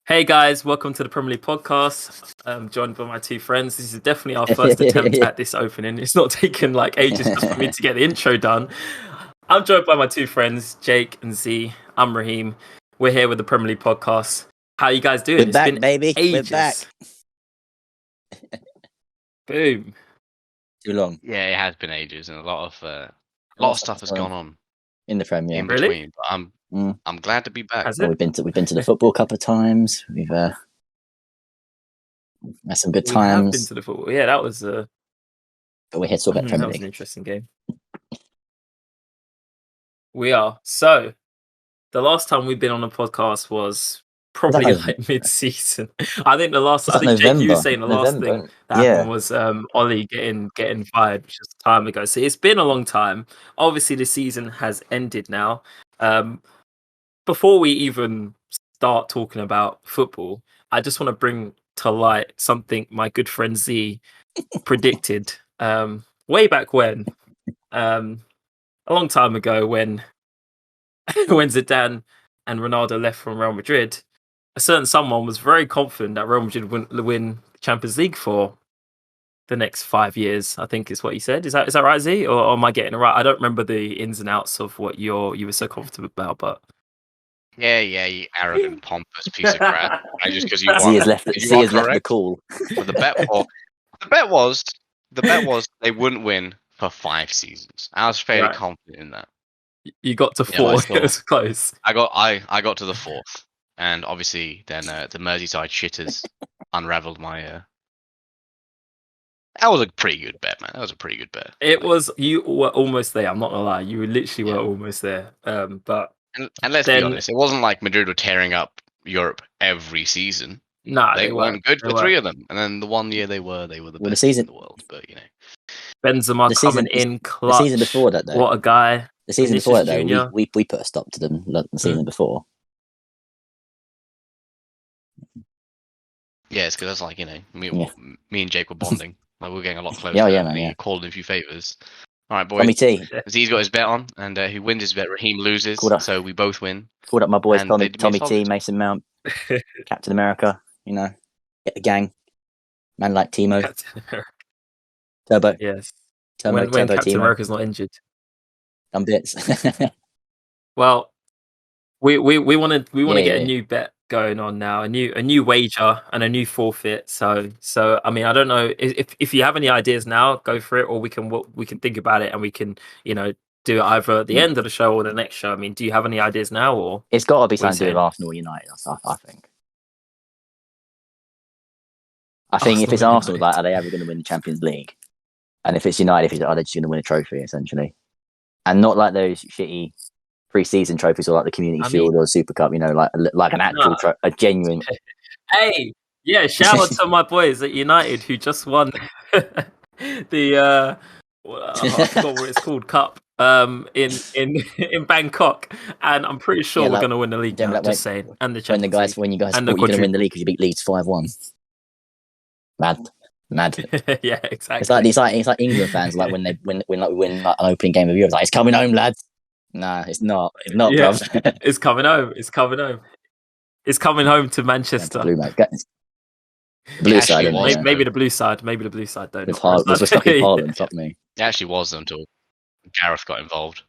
Hey guys, welcome to the Premier League podcast. I'm joined by my two friends. This is definitely our first attempt at this opening. It's not taken like ages just for me to get the intro done. I'm joined by my two friends, Jake and Z. I'm Raheem. We're here with the Premier League podcast. How you guys doing? We're back, baby. Ages. We're back. Boom. Too long. Yeah, it has been ages, and a lot of stuff has gone on in the Premier. in Really? between. But I'm glad to be back. Has Well, it? we've been to the football a couple of times. We've had some good We have been times. to the football. Yeah, that was But we're here to talk about that Premier was an League. interesting game. We are. So the last time we've been on a podcast was probably Was that like mid-season. I think Was that Jake, you November? were saying the last thing that happened was Ollie getting fired, which was time ago. So it's been a long time. Obviously, the season has ended now. Before we even start talking about football, I just want to bring to light something my good friend Z predicted way back when, a long time ago when Zidane and Ronaldo left from Real Madrid. A certain someone was very confident that Real Madrid would win the Champions League for the next 5 years. I think is what he said. Is that right, Z? Or am I getting it right? I don't remember the ins and outs of what you were so confident about, but Yeah, you arrogant, pompous piece of crap. Just because you Z won. has left the call. But the bet was they wouldn't win for 5 seasons. I was fairly Right. confident in that. You got to 4. It was close. I got to the 4th, and obviously then the Merseyside shitters unravelled my. That was a pretty good bet, man. That was a pretty good bet. You were almost there. I'm not gonna lie. You literally were almost there. But and let's be honest, it wasn't like Madrid were tearing up Europe every season. Nah, they weren't good for 3 of them, and then the one year they were the best in the world. But Benzema coming in clutch. The season before that, though. What a guy! The season before that, though, we put a stop to them. The season before. Yeah, it's because that's like me and Jake were bonding. Like we were getting a lot closer. Man. He called in a few favors. All right, boys. Tommy T. Z's got his bet on, and who wins his bet, Raheem loses. So we both win. Called up my boys, Tommy T, Mason Mount, Captain America. Get the gang. Man like Timo. Turbo. Yes. When Captain America's not injured. Some bits. Well, we want to get a new bet going on now, a new wager and a new forfeit. So I mean, I don't know if you have any ideas now, go for it, or we can think about it and we can do it either at the end of the show or the next show. I mean, do you have any ideas now, or it's got to be something to do with Arsenal or United? I think. I think if it's Arsenal, like, are they ever going to win the Champions League? And if it's United, are they just going to win a trophy essentially? And not like those shitty pre-season trophies or like the Community Shield or Super Cup, like an actual, a genuine. Hey, yeah! Shout out to my boys at United who just won the I forgot what it's called, cup in Bangkok, and I'm pretty sure we're going to win the league. Now, just saying, and the Champions League. When you guys thought you're going to win the league because you beat Leeds 5-1. Mad. Yeah, exactly. It's like England fans, like when we win like an opening game of Europe, like it's coming home, lads. Nah, it's not. It's not, yeah, bruv. It's coming home. It's coming home to Manchester. Blue side, maybe the blue side. Maybe the blue side. Though. With fucking Haaland, fuck me. It actually was until Gareth got involved.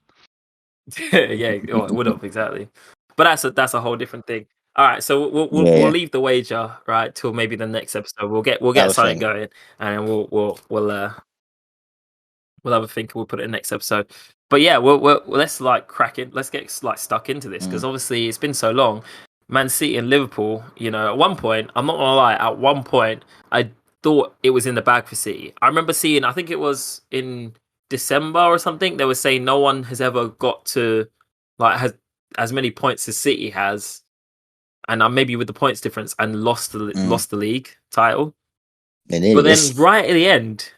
Yeah, it would have exactly. But that's a whole different thing. All right, so we'll leave the wager right till maybe the next episode. We'll get something going, and we'll have a think. We'll put it in the next episode. But yeah, let's like crack it. Let's get like stuck into this because obviously it's been so long. Man City and Liverpool. At one point, I'm not gonna lie. At one point, I thought it was in the bag for City. I remember seeing. I think it was in December or something. They were saying no one has ever got to has as many points as City has. And maybe with the points difference and lost the league title. But then right at the end,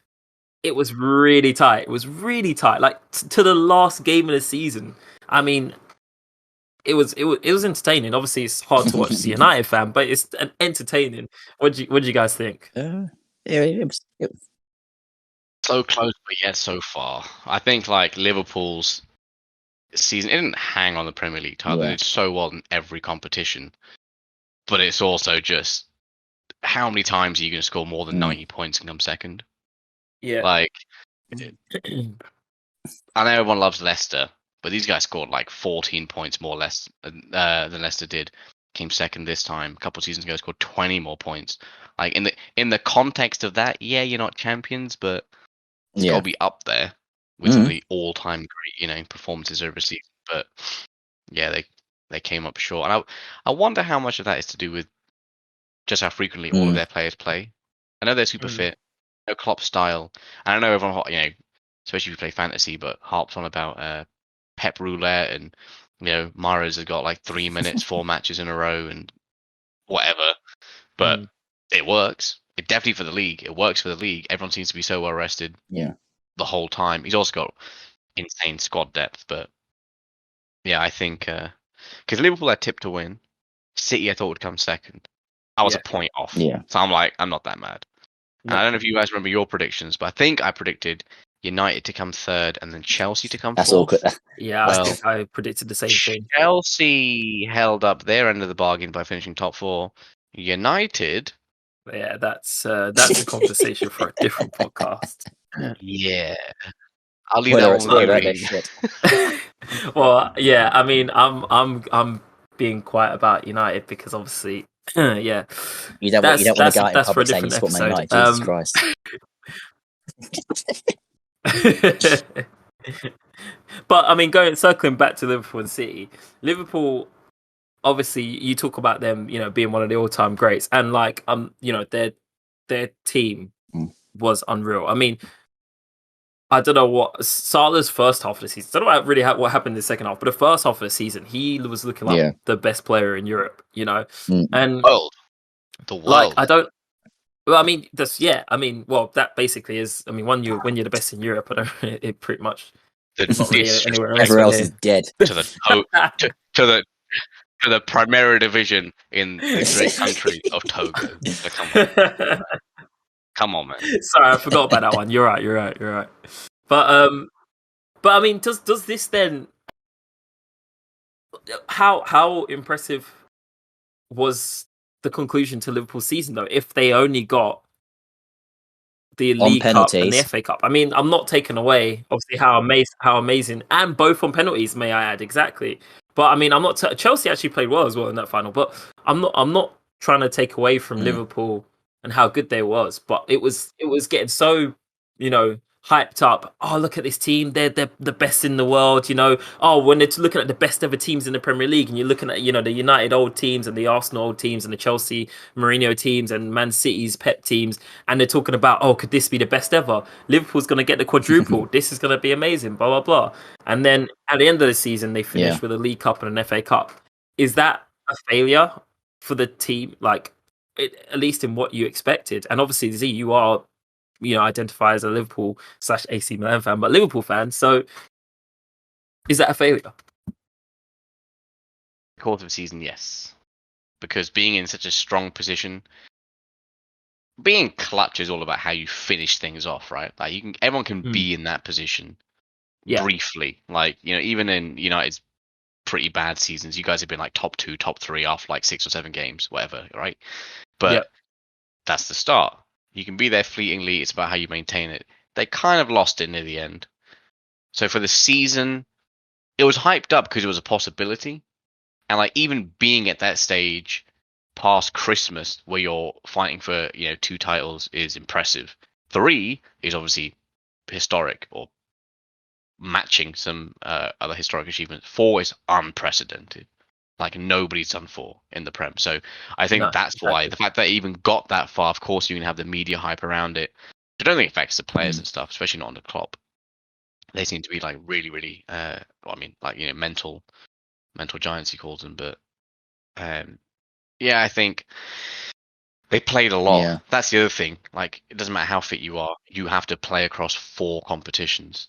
it was really tight. It was really tight, like to the last game of the season. I mean, it was entertaining. Obviously, it's hard to watch as a United fan, but it's entertaining. What do you guys think? It was so close, but yet so far. I think like Liverpool's season, it didn't hang on the Premier League title. It did so well in every competition. but it's also just how many times are you going to score more than 90 points and come second? Yeah. Like, I know everyone loves Leicester, but these guys scored like 14 points more less than Leicester did. Came second this time. A couple of seasons ago, scored 20 more points. Like in the context of that, yeah, you're not champions, but it's got to be up there with some of the all-time great, performances over a season. But yeah, they came up short, and I wonder how much of that is to do with just how frequently all of their players play. I know they're super fit, no Klopp style, and I know everyone, especially if you play fantasy, but harps on about Pep Roulette and Mahrez has got like 3 minutes, 4 matches in a row, and whatever. But it works. It definitely for the league. It works for the league. Everyone seems to be so well rested. Yeah. The whole time. He's also got insane squad depth, but yeah, I think because Liverpool had tipped to win, City I thought would come second. I was a point off. Yeah. So I'm not that mad. And I don't know if you guys remember your predictions, but I think I predicted United to come third and then Chelsea to come That's fourth. awkward. Yeah, I think I predicted the same thing. Chelsea held up their end of the bargain by finishing top 4. United. Yeah, that's a conversation for a different podcast. Yeah, I'll leave that one with you. Well, yeah, I mean, I'm being quiet about United because obviously, yeah, you don't want to go out in public saying you support Man United. Jesus Christ. But I mean, circling back to Liverpool and City, Liverpool. Obviously, you talk about them, being one of the all-time greats, and like, their team was unreal. I mean, I don't know what Salah's first half of the season. I don't know really what happened in the second half, but the first half of the season, he was looking like the best player in Europe. And the world. Like, I don't. Well, I mean, that basically is. I mean, when you're the best in Europe, I don't. It pretty much. Not really anywhere else. Everyone else is dead. To the Primera Division in the great country of Togo. So come on, man. Sorry, I forgot about that one. You're right. But I mean, does this then? How impressive was the conclusion to Liverpool's season though? If they only got the League Cup and the FA Cup. I mean, I'm not taking away obviously how amazing, and both on penalties, may I add, exactly. But I mean, I'm not. Chelsea actually played well as well in that final, but I'm not trying to take away from Liverpool and how good they was. But it was getting so hyped up. Oh, look at this team. They're the best in the world, Oh, when they're looking at the best ever teams in the Premier League and you're looking at, the United old teams and the Arsenal old teams and the Chelsea Mourinho teams and Man City's Pep teams, and they're talking about, oh, could this be the best ever? Liverpool's going to get the quadruple. This is going to be amazing, blah, blah, blah. And then at the end of the season, they finished with a League Cup and an FA Cup. Is that a failure for the team? Like, at least in what you expected? And obviously, Z, you are identify as a Liverpool/AC Milan fan, but Liverpool fan. So, is that a failure? Course of the season, yes, because being in such a strong position, being clutch is all about how you finish things off, right? Like everyone can be in that position briefly. Like even in United's pretty bad seasons, you guys have been like top 2, top 3 off like 6 or 7 games, whatever, right? But that's the start. You can be there fleetingly. It's about how you maintain it. They kind of lost it near the end. So for the season, it was hyped up because it was a possibility. And like even being at that stage past Christmas where you're fighting for 2 titles is impressive. 3 is obviously historic or matching some other historic achievements. 4 is unprecedented. Like nobody's done 4 in the Prem. So I think that's why the fact that they even got that far, of course, you can have the media hype around it. I don't think it affects the players and stuff, especially not on the Klopp. They seem to be like really, really, mental giants, he calls them. But I think they played a lot. Yeah. That's the other thing. Like it doesn't matter how fit you are, you have to play across 4 competitions.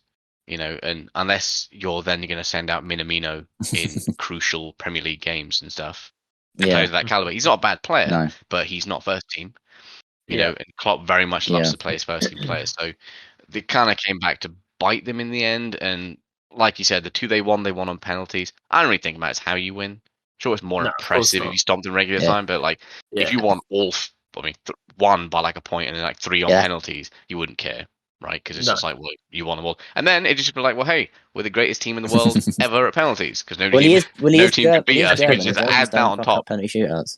And unless you're then going to send out Minamino in crucial Premier League games and stuff, players of that caliber. He's not a bad player, but he's not first team. And Klopp very much loves to play his first team players. So they kind of came back to bite them in the end. And like you said, the 2 they won on penalties. I don't really think about it as how you win. Sure, it's more No, of course impressive if not. you stomped in regular Yeah. time, but like if you won one by like a point and then like 3 on Yeah. penalties, you wouldn't care, right? Because it's No. just like, well, you won them all, and then it just be like, well, hey, we're the greatest team in the world ever at penalties because Well, he is. no team could beat He is us. You could German. The just Germans add that don't on fuck up top. penalty shootouts.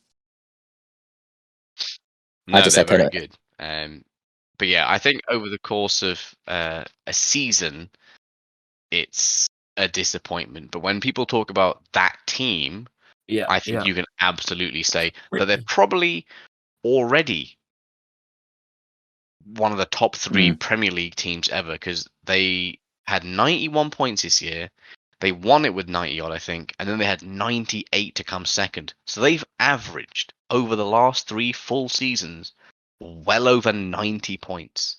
I No, just they're said very penalty. good. But yeah, I think over the course of a season, it's a disappointment. But when people talk about that team, Yeah. I think Yeah. you can absolutely say that they're probably already one of the top 3 Premier League teams ever because they had 91 points this year. They won it with 90 odd, I think, and then they had 98 to come second. So they've averaged over the last 3 full seasons well over 90 points.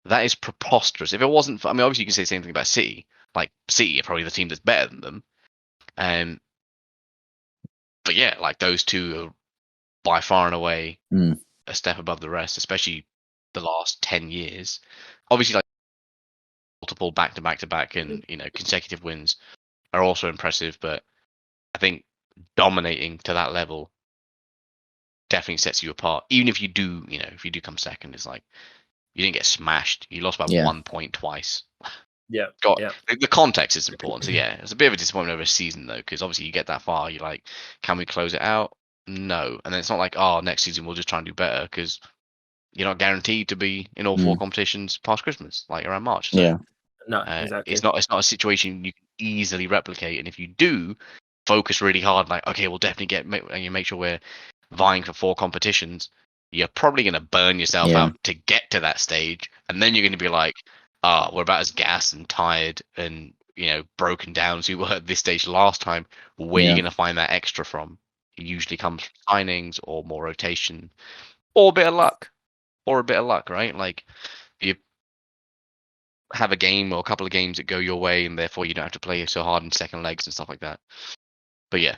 That is preposterous. If it wasn't for, I mean, obviously you can say the same thing about City. Like City are probably the team that's better than them. But yeah, like those two are by far and away a step above the rest, especially the last 10 years. Obviously, like multiple back-to-back and consecutive wins are also impressive, but I think dominating to that level definitely sets you apart. Even if you do, if you do come second, it's like you didn't get smashed. You lost by 1 point twice. Yeah. The context is important. So yeah, it's a bit of a disappointment over a season though, because obviously you get that far, you're like, can we close it out? No, and then it's not like, oh, next season we'll just try and do better because you're not guaranteed to be in all 4 competitions past Christmas, like around March. So, no, exactly. It's not a situation you can easily replicate, and if you do focus really hard, like okay, we'll definitely make sure we're vying for 4 competitions. You're probably going to burn yourself out to get to that stage, and then you're going to be like, we're about as gassed and tired and broken down as we were at this stage last time. Where are you going to find that extra from? It usually comes from signings or more rotation, or a bit of luck, right? Like you have a game or a couple of games that go your way, and therefore you don't have to play so hard in second legs and stuff like that. But yeah,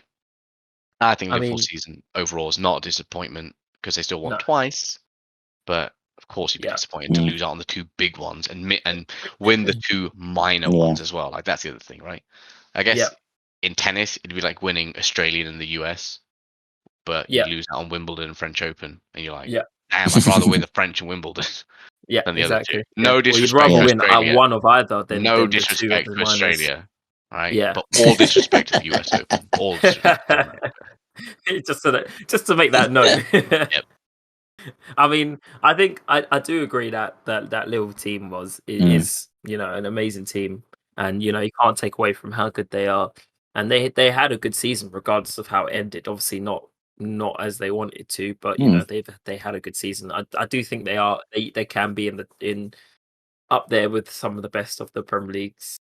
I think Liverpool season overall is not a disappointment because they still won twice. But of course, you'd be disappointed to lose out on the 2 big ones and win the 2 minor ones as well. Like that's the other thing, right? I guess in tennis, it'd be like winning Australian and the US, but you lose out on Wimbledon and French Open, and you're like, damn, I'd rather win the French and Wimbledon than the other 2. No disrespect Well, you'd to rather Australia. win one of either than No the 2 disrespect of to the Australia, right? Yeah. But all disrespect to the US Open. All disrespect. just to make that note. Yep. I mean, I think I do agree that Liverpool team is an amazing team, and you can't take away from how good they are, and they had a good season regardless of how it ended. Obviously, not as they wanted to, but they had a good season. I do think they can be in up there with some of the best of the Premier League's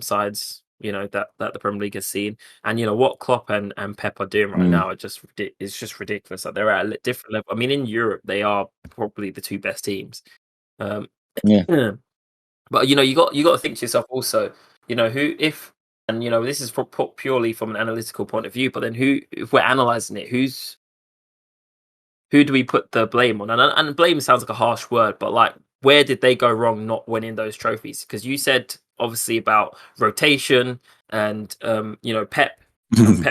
sides. That the Premier League has seen, and what Klopp and Pep are doing right now, it's just ridiculous. Like they're at a different level. I mean, in Europe, they are probably the 2 best teams. But you got to think to yourself also. Who if and this is purely from an analytical point of view. But then if we're analyzing it, who do we put the blame on? And blame sounds like a harsh word, but like, where did they go wrong not winning those trophies? Because you said obviously about rotation and Pep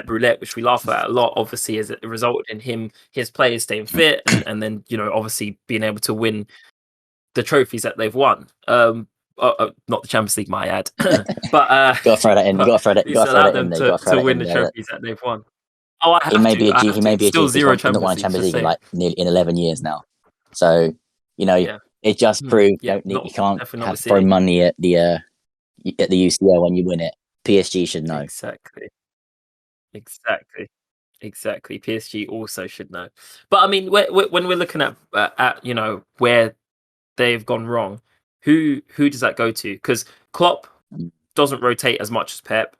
Roulette, which we laugh at a lot, obviously has resulted in his players staying fit and then obviously being able to win the trophies that they've won. Not the Champions League, my ad, but got to throw that in. You got to throw that. You got to throw that in there. To win the trophies that they've won. Oh, I have he may to. be a G. He may be a Still zero He's not won a Champions League in like nearly 11 years now. So it just proved you can't throw money at the UCL when you win it. PSG should know. Exactly. PSG also should know. But I mean, when we're looking at where they've gone wrong, who does that go to? Because Klopp doesn't rotate as much as Pep,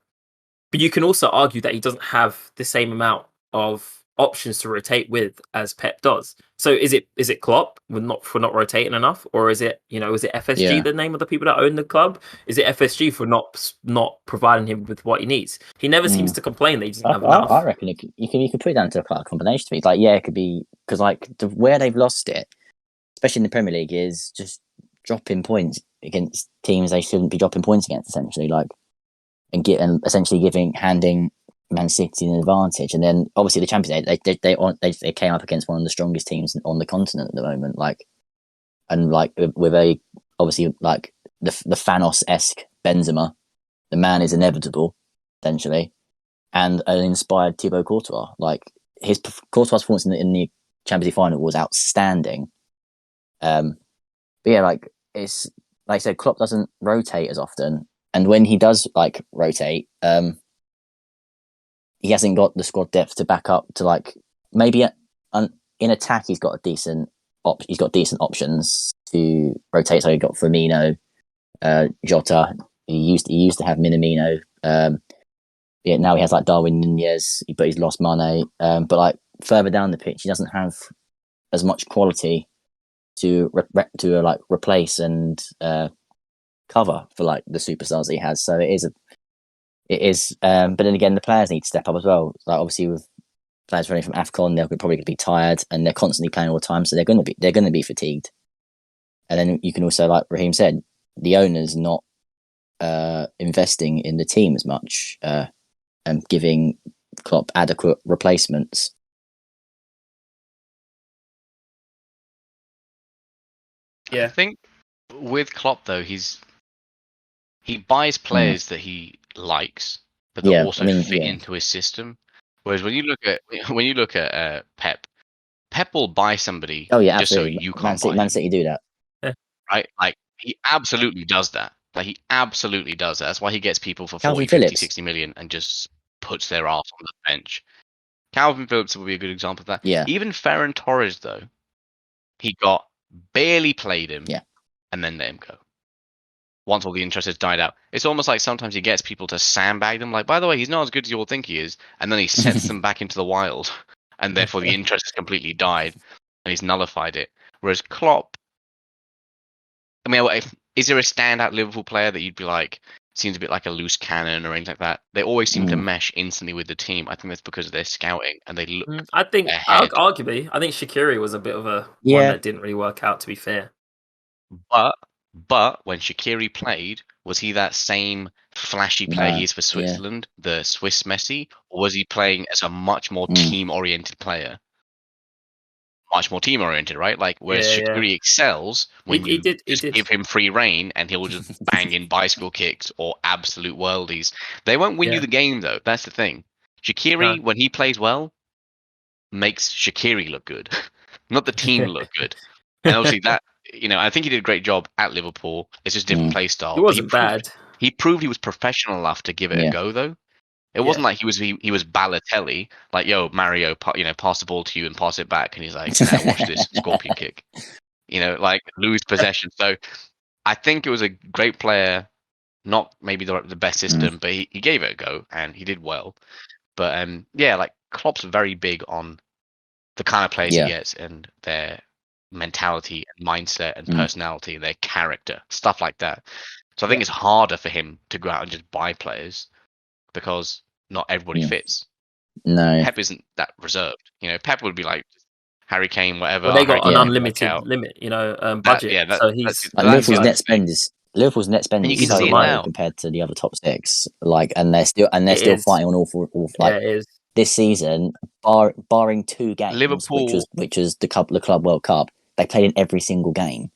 but you can also argue that he doesn't have the same amount of options to rotate with as Pep does. So is it Klopp for not rotating enough, or is it FSG, the name of the people that own the club? Is it FSG for not providing him with what he needs? He never seems to complain that he doesn't have enough. I reckon you can put it down to a combination of things. Like it could be because like where they've lost it, especially in the Premier League, is just dropping points against teams they shouldn't be dropping points against, essentially. Like and essentially handing Man City an advantage. And then obviously the Champions League, they came up against one of the strongest teams on the continent at the moment. Like, and like with a obviously like the Thanos-esque Benzema, the man is inevitable, essentially, and an inspired Thibaut Courtois. Like his Courtois' performance in the Champions League final was outstanding. But yeah, like it's like I said, Klopp doesn't rotate as often, and when he does like rotate, he hasn't got the squad depth to back up to like maybe in attack he's got decent options to rotate. So he got Firmino, Jota. He used to have Minamino. Yeah, now he has like Darwin Nunez, but he's lost Mane. But like further down the pitch, he doesn't have as much quality to like replace and cover for like the superstars that he has. So it is. But then again, the players need to step up as well. Like obviously with players running from AFCON, they're probably going to be tired and they're constantly playing all the time, so they're going to be fatigued. And then you can also, like Raheem said, the owner's not investing in the team as much and giving Klopp adequate replacements. Yeah, I think with Klopp though, he buys players that he likes, but that also fit into his system. Whereas when you look at Pep will buy somebody just absolutely. so you can't buy Man City do that. Right? Like he absolutely does that. Like he absolutely does that. That's why he gets people for Calvin 40, 50, Phillips. 60 million and just puts their ass on the bench. Calvin Phillips would be a good example of that. Yeah. Even Ferran Torres though, he got barely played him and then let him go. Once all the interest has died out. It's almost like sometimes he gets people to sandbag them, like, by the way, he's not as good as you all think he is, and then he sets them back into the wild, and therefore the interest has completely died, and he's nullified it. Whereas Klopp, I mean, is there a standout Liverpool player that you'd be like, seems a bit like a loose cannon or anything like that? They always seem to mesh instantly with the team. I think that's because of their scouting, and they look I think, ahead. arguably, I think Shaqiri was a bit of a one that didn't really work out, to be fair. But when Shaqiri played, was he that same flashy player he is for Switzerland, the Swiss Messi, or was he playing as a much more team-oriented player? Much more team-oriented, right? Like, whereas Shaqiri excels when you give him free reign and he'll just bang in bicycle kicks or absolute worldies. They won't win you the game, though. That's the thing. Shaqiri, when he plays well, makes Shaqiri look good, not the team look good. And obviously that, I think he did a great job at Liverpool. It's just different play style. He wasn't bad. He proved he was professional enough to give it a go, though. It wasn't like he was Balotelli, like, yo, Mario, pass the ball to you and pass it back, and he's like, now watch this scorpion kick. Like lose possession. So I think it was a great player, not maybe the best system, but he gave it a go and he did well. But like Klopp's very big on the kind of players he gets and their mentality and mindset and personality and their character, stuff like that. So I think it's harder for him to go out and just buy players because not everybody fits. No, Pep isn't that reserved. Pep would be like Harry Kane, whatever. Well, they got an unlimited limit, budget. So he's Liverpool's net spend is so low compared to the other top six. Like, and they're still fighting on all four. Like, this season, barring 2 games, Liverpool, which was the Club World Cup, they played in every single game,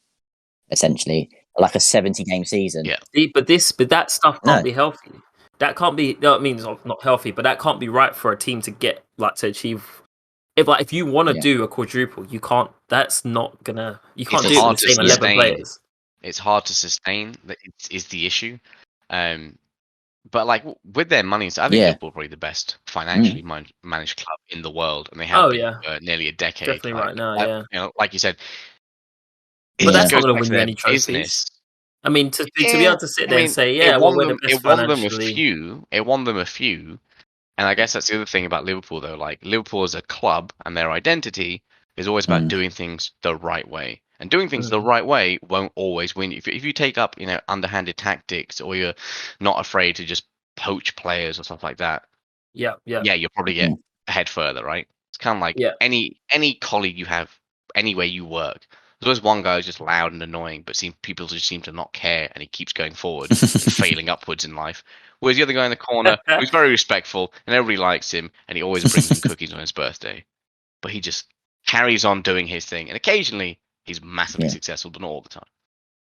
essentially, like a 70-game season. Yeah, but that stuff can't be healthy. That can't be. No, it means not healthy, but that can't be right for a team to get to achieve. If you want to do a quadruple, you can't. That's not gonna. You can't do it with the same 11 players. It's hard to sustain. That is the issue. But like with their money, I think Liverpool are probably the best financially managed club in the world, and they have been for nearly a decade. Definitely right now, like you said. But that's not going to win you any trophies. I mean, to be able to sit there and say, we're the best financially. It won them a few, and I guess that's the other thing about Liverpool, though. Like Liverpool as a club and their identity is always about doing things the right way. And doing things the right way won't always win. If you take up, underhanded tactics, or you're not afraid to just poach players or stuff like that, you'll probably get ahead further, right? It's kind of like any colleague you have, anywhere you work. always one guy who's just loud and annoying, but people just seem to not care, and he keeps going forward and failing upwards in life. Whereas the other guy in the corner, who's very respectful and everybody likes him, and he always brings him cookies on his birthday, but he just carries on doing his thing, and occasionally he's massively successful, but not all the time.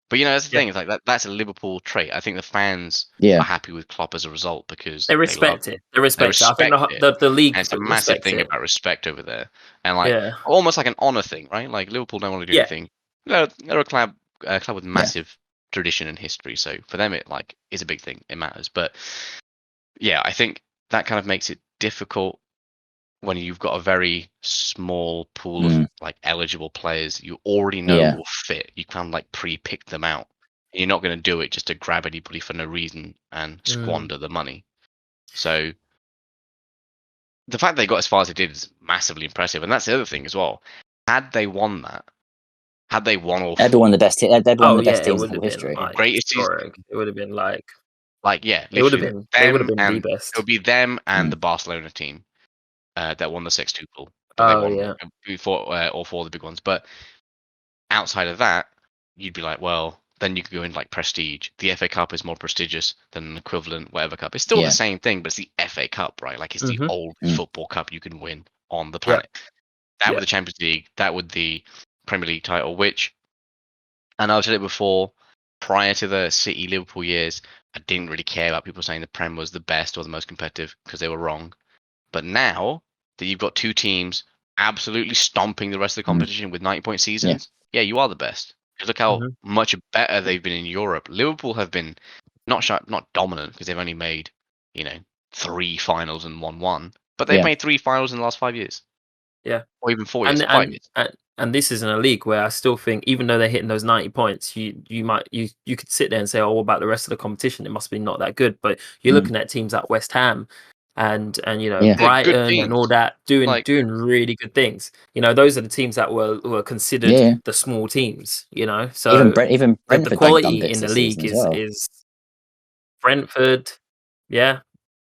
But that's the thing. It's like that's a Liverpool trait. I think the fans are happy with Klopp as a result because they respect it. They respect it. I think the league. And it's a massive thing about respect over there, and almost like an honor thing, right? Like Liverpool don't want to do anything. They're a club with massive tradition and history, so for them it is a big thing. It matters. But I think that kind of makes it difficult when you've got a very small pool of eligible players. You already know who will fit. You can pre-pick them out. You're not going to do it just to grab anybody for no reason and squander the money. So the fact they got as far as they did is massively impressive, and that's the other thing as well. Had they won that, had they won all, they'd won the best. They'd won the best teams in history. Greatest season. It would have been it would have been. They would have been the best. It would be them and the Barcelona team. That won the sextuple. Before all four of the big ones. But outside of that, you'd be like, well, then you could go in prestige. The FA Cup is more prestigious than an equivalent whatever cup. It's still the same thing, but it's the FA Cup, right? It's the old football cup you can win on the planet. That with the Champions League, that with the Premier League title, which, and I've said it before, prior to the City Liverpool years, I didn't really care about people saying the Prem was the best or the most competitive because they were wrong. But now that you've got two teams absolutely stomping the rest of the competition with 90-point seasons, you are the best. Because look how much better they've been in Europe. Liverpool have been not dominant because they've only made 3 finals and won 1, but they've made 3 finals in the last 5 years. Yeah, or even 4 years. 5 years. And this is in a league where I still think, even though they're hitting those 90 points, you could sit there and say, oh, what about the rest of the competition? It must be not that good. But you're looking at teams like West Ham and Brighton and all that doing really good things. Those are the teams that were considered the small teams. So even Brentford, the quality in the league is Brentford. Yeah,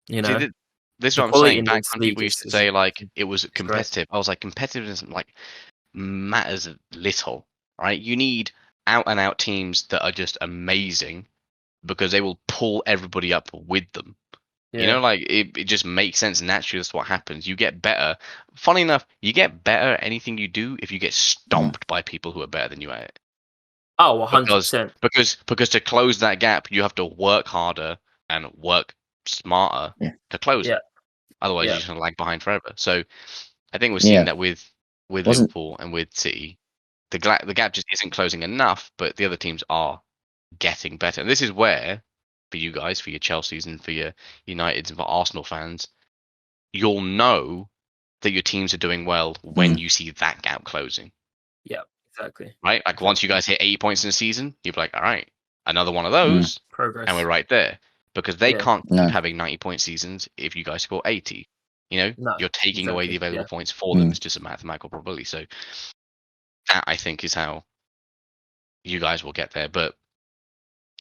this is what I'm saying. Back when people used to say it was competitive, I was like, competitiveness matters little, right? You need out and out teams that are just amazing because they will pull everybody up with them. It just makes sense naturally. That's what happens. You get better. Funny enough, you get better at anything you do if you get stomped by people who are better than you at it. Oh, 100%. Because to close that gap, you have to work harder and work smarter to close it. Otherwise, you're just going to lag behind forever. So I think we're seeing that with Liverpool and with City. The gap just isn't closing enough, but the other teams are getting better. And this is where, for you guys, for your Chelseas and for your Uniteds and for Arsenal fans, you'll know that your teams are doing well when you see that gap closing. Yeah, exactly. Right? Once you guys hit 80 points in a season, you'll be like, all right, another one of those, progress, and we're right there. Because they can't keep having 90-point seasons if you guys score 80. You're taking away the available points for them. It's just a mathematical probability. So that, I think, is how you guys will get there. But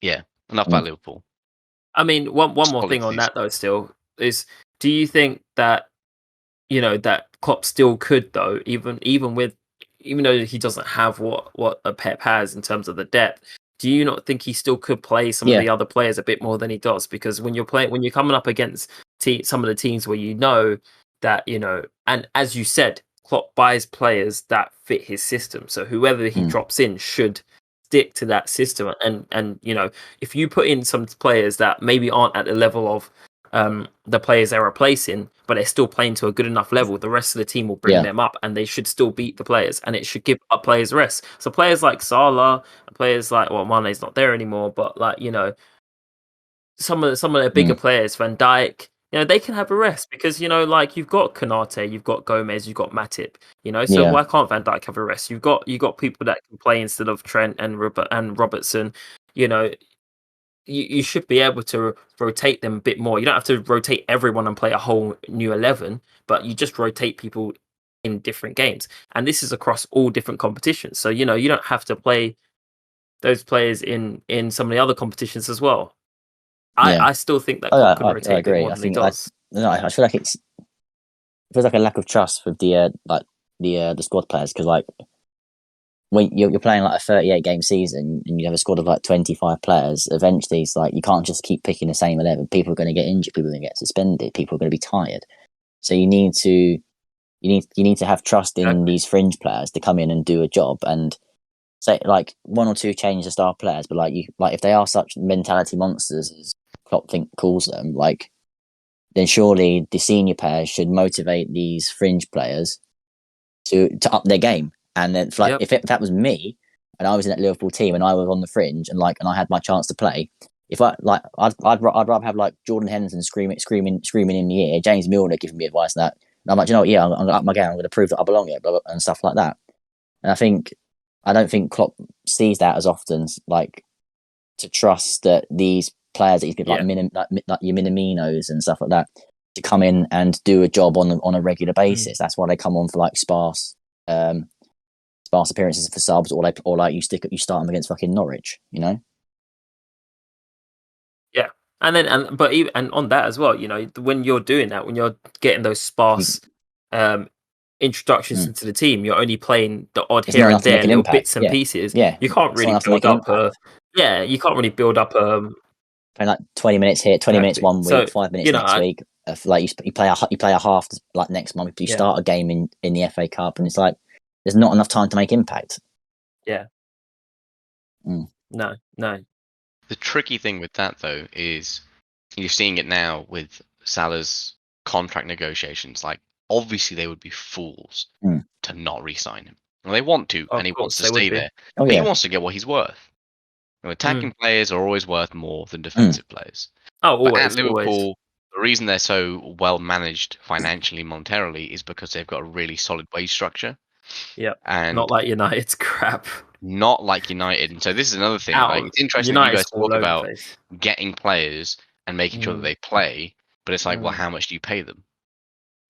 enough about Liverpool. I mean, one more thing on that though, still is: do you think that that Klopp still could, though, even though he doesn't have what a Pep has in terms of the depth? Do you not think he still could play some of the other players a bit more than he does? Because when you're coming up against some of the teams where that and as you said, Klopp buys players that fit his system. So whoever he drops in should stick to that system. And if you put in some players that maybe aren't at the level of the players they're replacing, but they're still playing to a good enough level, the rest of the team will bring them up, and they should still beat the players, and it should give up players rest. So players like Salah, players like Mane's not there anymore, but some of the bigger players, Van Dijk, they can have a rest because you've got Konate, you've got Gomez, you've got Matip, so why can't Van Dijk have a rest? You've got people that can play instead of Trent and Robertson. You should be able to rotate them a bit more. You don't have to rotate everyone and play a whole new 11, but you just rotate people in different games. And this is across all different competitions. So, you don't have to play those players in some of the other competitions as well. I still think that can rotate I agree. more than he does. I feel like it feels like a lack of trust with the squad players because when you're playing like a 38 game season and you have a squad of like 25 players, eventually it's like you can't just keep picking the same 11. People are going to get injured, people are going to get suspended, people are going to be tired. So you need to have trust in these fringe players to come in and do a job, and say like one or two change the star players, but like if they are such mentality monsters as Klopp calls them, like then surely the senior players should motivate these fringe players to up their game. And then, like, if that was me and I was in that Liverpool team and I was on the fringe and I had my chance to play, if I'd rather have like Jordan Henderson screaming in the ear, James Milner giving me advice and that. And I'm like, you know what? Yeah, I'm going to up my game. I'm going to prove that I belong here, blah, blah, and stuff like that. And I don't think Klopp sees that as often, like to trust that these players that he's got like your Minaminos and stuff like that to come in and do a job on a regular basis. That's why they come on for like sparse appearances for subs, or like you start them against fucking Norwich, you know. Yeah, and on that as well, you know, when you're doing that, when you're getting those sparse introductions into the team, you're only playing the odd here and there little bits and pieces. Yeah, you can't really build up you can't really build up playing like 20 minutes here, 20 minutes one week, 5 minutes next week. Like you play a half like next month. You start a game in the FA Cup, and it's like there's not enough time to make impact. Yeah. No. The tricky thing with that though is you're seeing it now with Salah's contract negotiations. Like obviously they would be fools to not re-sign him. Well, they want to, and he wants to stay there. But he wants to get what he's worth. You know, attacking players are always worth more than defensive players. Oh, always. But at Liverpool, the reason they're so well managed financially, monetarily, is because they've got a really solid wage structure. Yeah, and not like United's crap. Not like United. And so this is another thing. Like, it's interesting that you guys talk about getting players and making sure that they play, but it's like, well, how much do you pay them?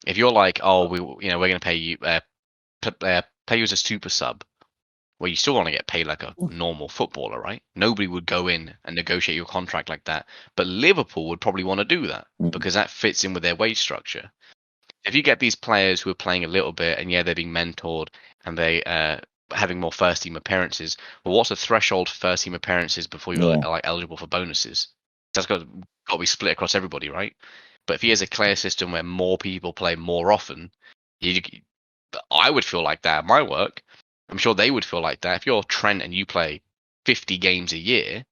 If you're like, oh, we're going to pay you, play you as a super sub, well, you still want to get paid like a normal footballer, right? Nobody would go in and negotiate your contract like that. But Liverpool would probably want to do that because that fits in with their wage structure. If you get these players who are playing a little bit and they're being mentored and they having more first team appearances, well, what's the threshold for first team appearances before you're like eligible for bonuses? That's got to be split across everybody, right? But if he has a clear system where more people play more often, I would feel like that at my work. I'm sure they would feel like that. If you're Trent and you play 50 games a year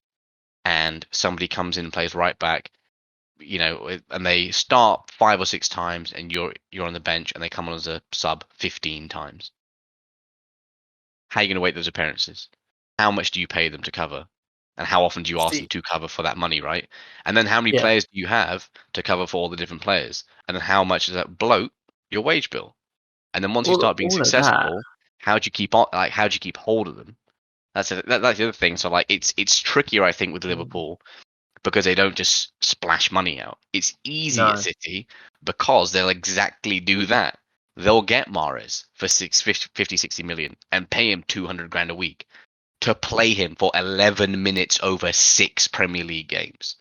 and somebody comes in and plays right back, you know, and they start 5 or 6 times and you're on the bench and they come on as a sub 15 times. How are you going to weight those appearances? How much do you pay them to cover? And how often do you ask them to cover for that money, right? And then how many players do you have to cover for all the different players? And then how much does that bloat your wage bill? And then once you start being successful, how do you keep on? Like, how do you keep hold of them? That's the other thing. So like, it's trickier, I think, with Liverpool because they don't just splash money out. It's easy at City because they'll exactly do that. They'll get Mahrez for 50, 60 million and pay him 200 grand a week to play him for 11 minutes over 6 Premier League games.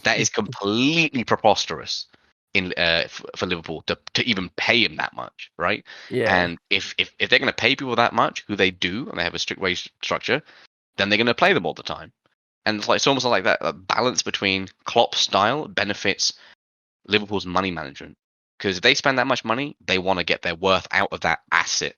That is completely preposterous for Liverpool to even pay him that much, right? Yeah. And if they're going to pay people that much, who they do, and they have a strict wage structure, then they're going to play them all the time. And it's almost like that balance between Klopp's style benefits Liverpool's money management. Because if they spend that much money, they want to get their worth out of that asset.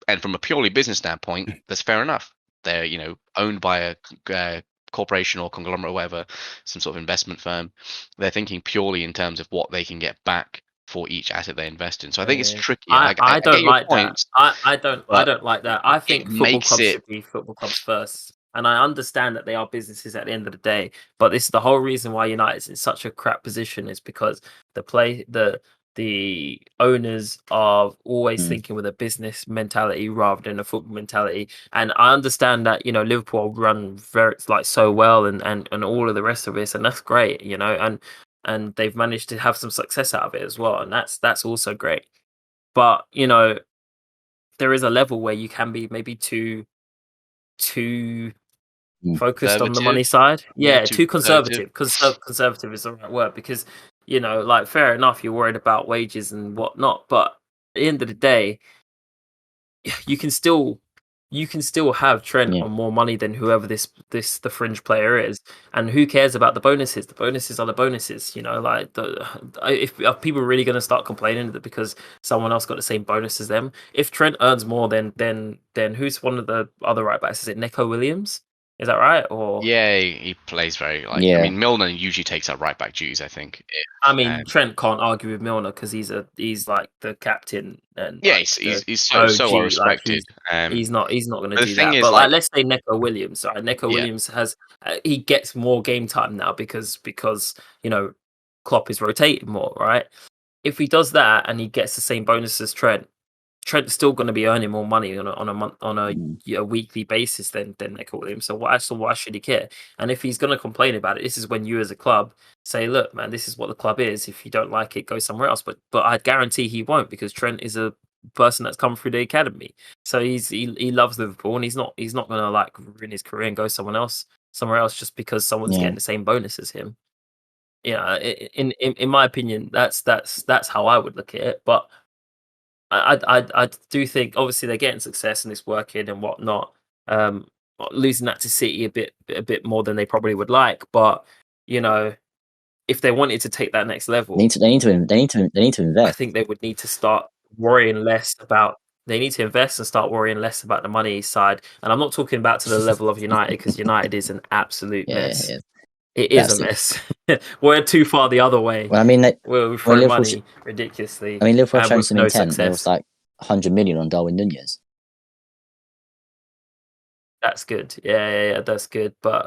And from a purely business standpoint, that's fair enough. They're, you know, owned by a corporation or conglomerate or whatever, some sort of investment firm. They're thinking purely in terms of what they can get back for each asset they invest in. So I think it's tricky. I don't like that. I don't like that. I think football clubs should be football clubs first. And I understand that they are businesses at the end of the day, but this is the whole reason why United's in such a crap position is because the owners are always thinking with a business mentality rather than a football mentality. And I understand that, you know, Liverpool run so well and all of the rest of this, and that's great, you know, and they've managed to have some success out of it as well, and that's also great. But, you know, there is a level where you can be maybe too focused on the money side. Yeah, too conservative. Conservative is the right word, because, you know, like, fair enough, you're worried about wages and whatnot, but at the end of the day, you can still have Trent Yeah. on more money than whoever the fringe player is, and who cares about the bonuses? The bonuses are the bonuses, you know. Like, if are people really going to start complaining that because someone else got the same bonus as them? If Trent earns more, then who's one of the other right backs? Is it Neco Williams? Is that right? Or Yeah, he plays very like. Yeah. I mean, Milner usually takes up right back duties. I think. I mean, Trent can't argue with Milner because he's like the captain and Yeah, like he's the so OG. well Like respected. he's not going to But the do thing that. is, But like, like, let's say Neco Williams. Right? Neco Yeah. Williams has he gets more game time now because you know Klopp is rotating more, right? If he does that and he gets the same bonus as Trent's still going to be earning more money on a weekly basis than Neco Williams. So why should he care? And if he's going to complain about it, this is when you as a club say, look, man, this is what the club is. If you don't like it, go somewhere else. But I guarantee he won't, because Trent is a person that's come through the academy. So he loves Liverpool, and he's not going to like ruin his career and go somewhere else just because someone's getting the same bonus as him. Yeah, in my opinion, that's how I would look at it. But I do think obviously they're getting success and it's working and whatnot. Losing that to City a bit more than they probably would like, but you know, if they wanted to take that next level, they need to invest. I think they would need to start worrying less about. They need to invest and start worrying less about the money side. And I'm not talking about to the level of United, because United is an absolute mess. It is a mess. We're too far the other way. Well, I mean, we throw money ridiculously. I mean, Liverpool showing with some no intent. There success. was like 100 million on Darwin Nunez. That's good. Yeah, that's good. But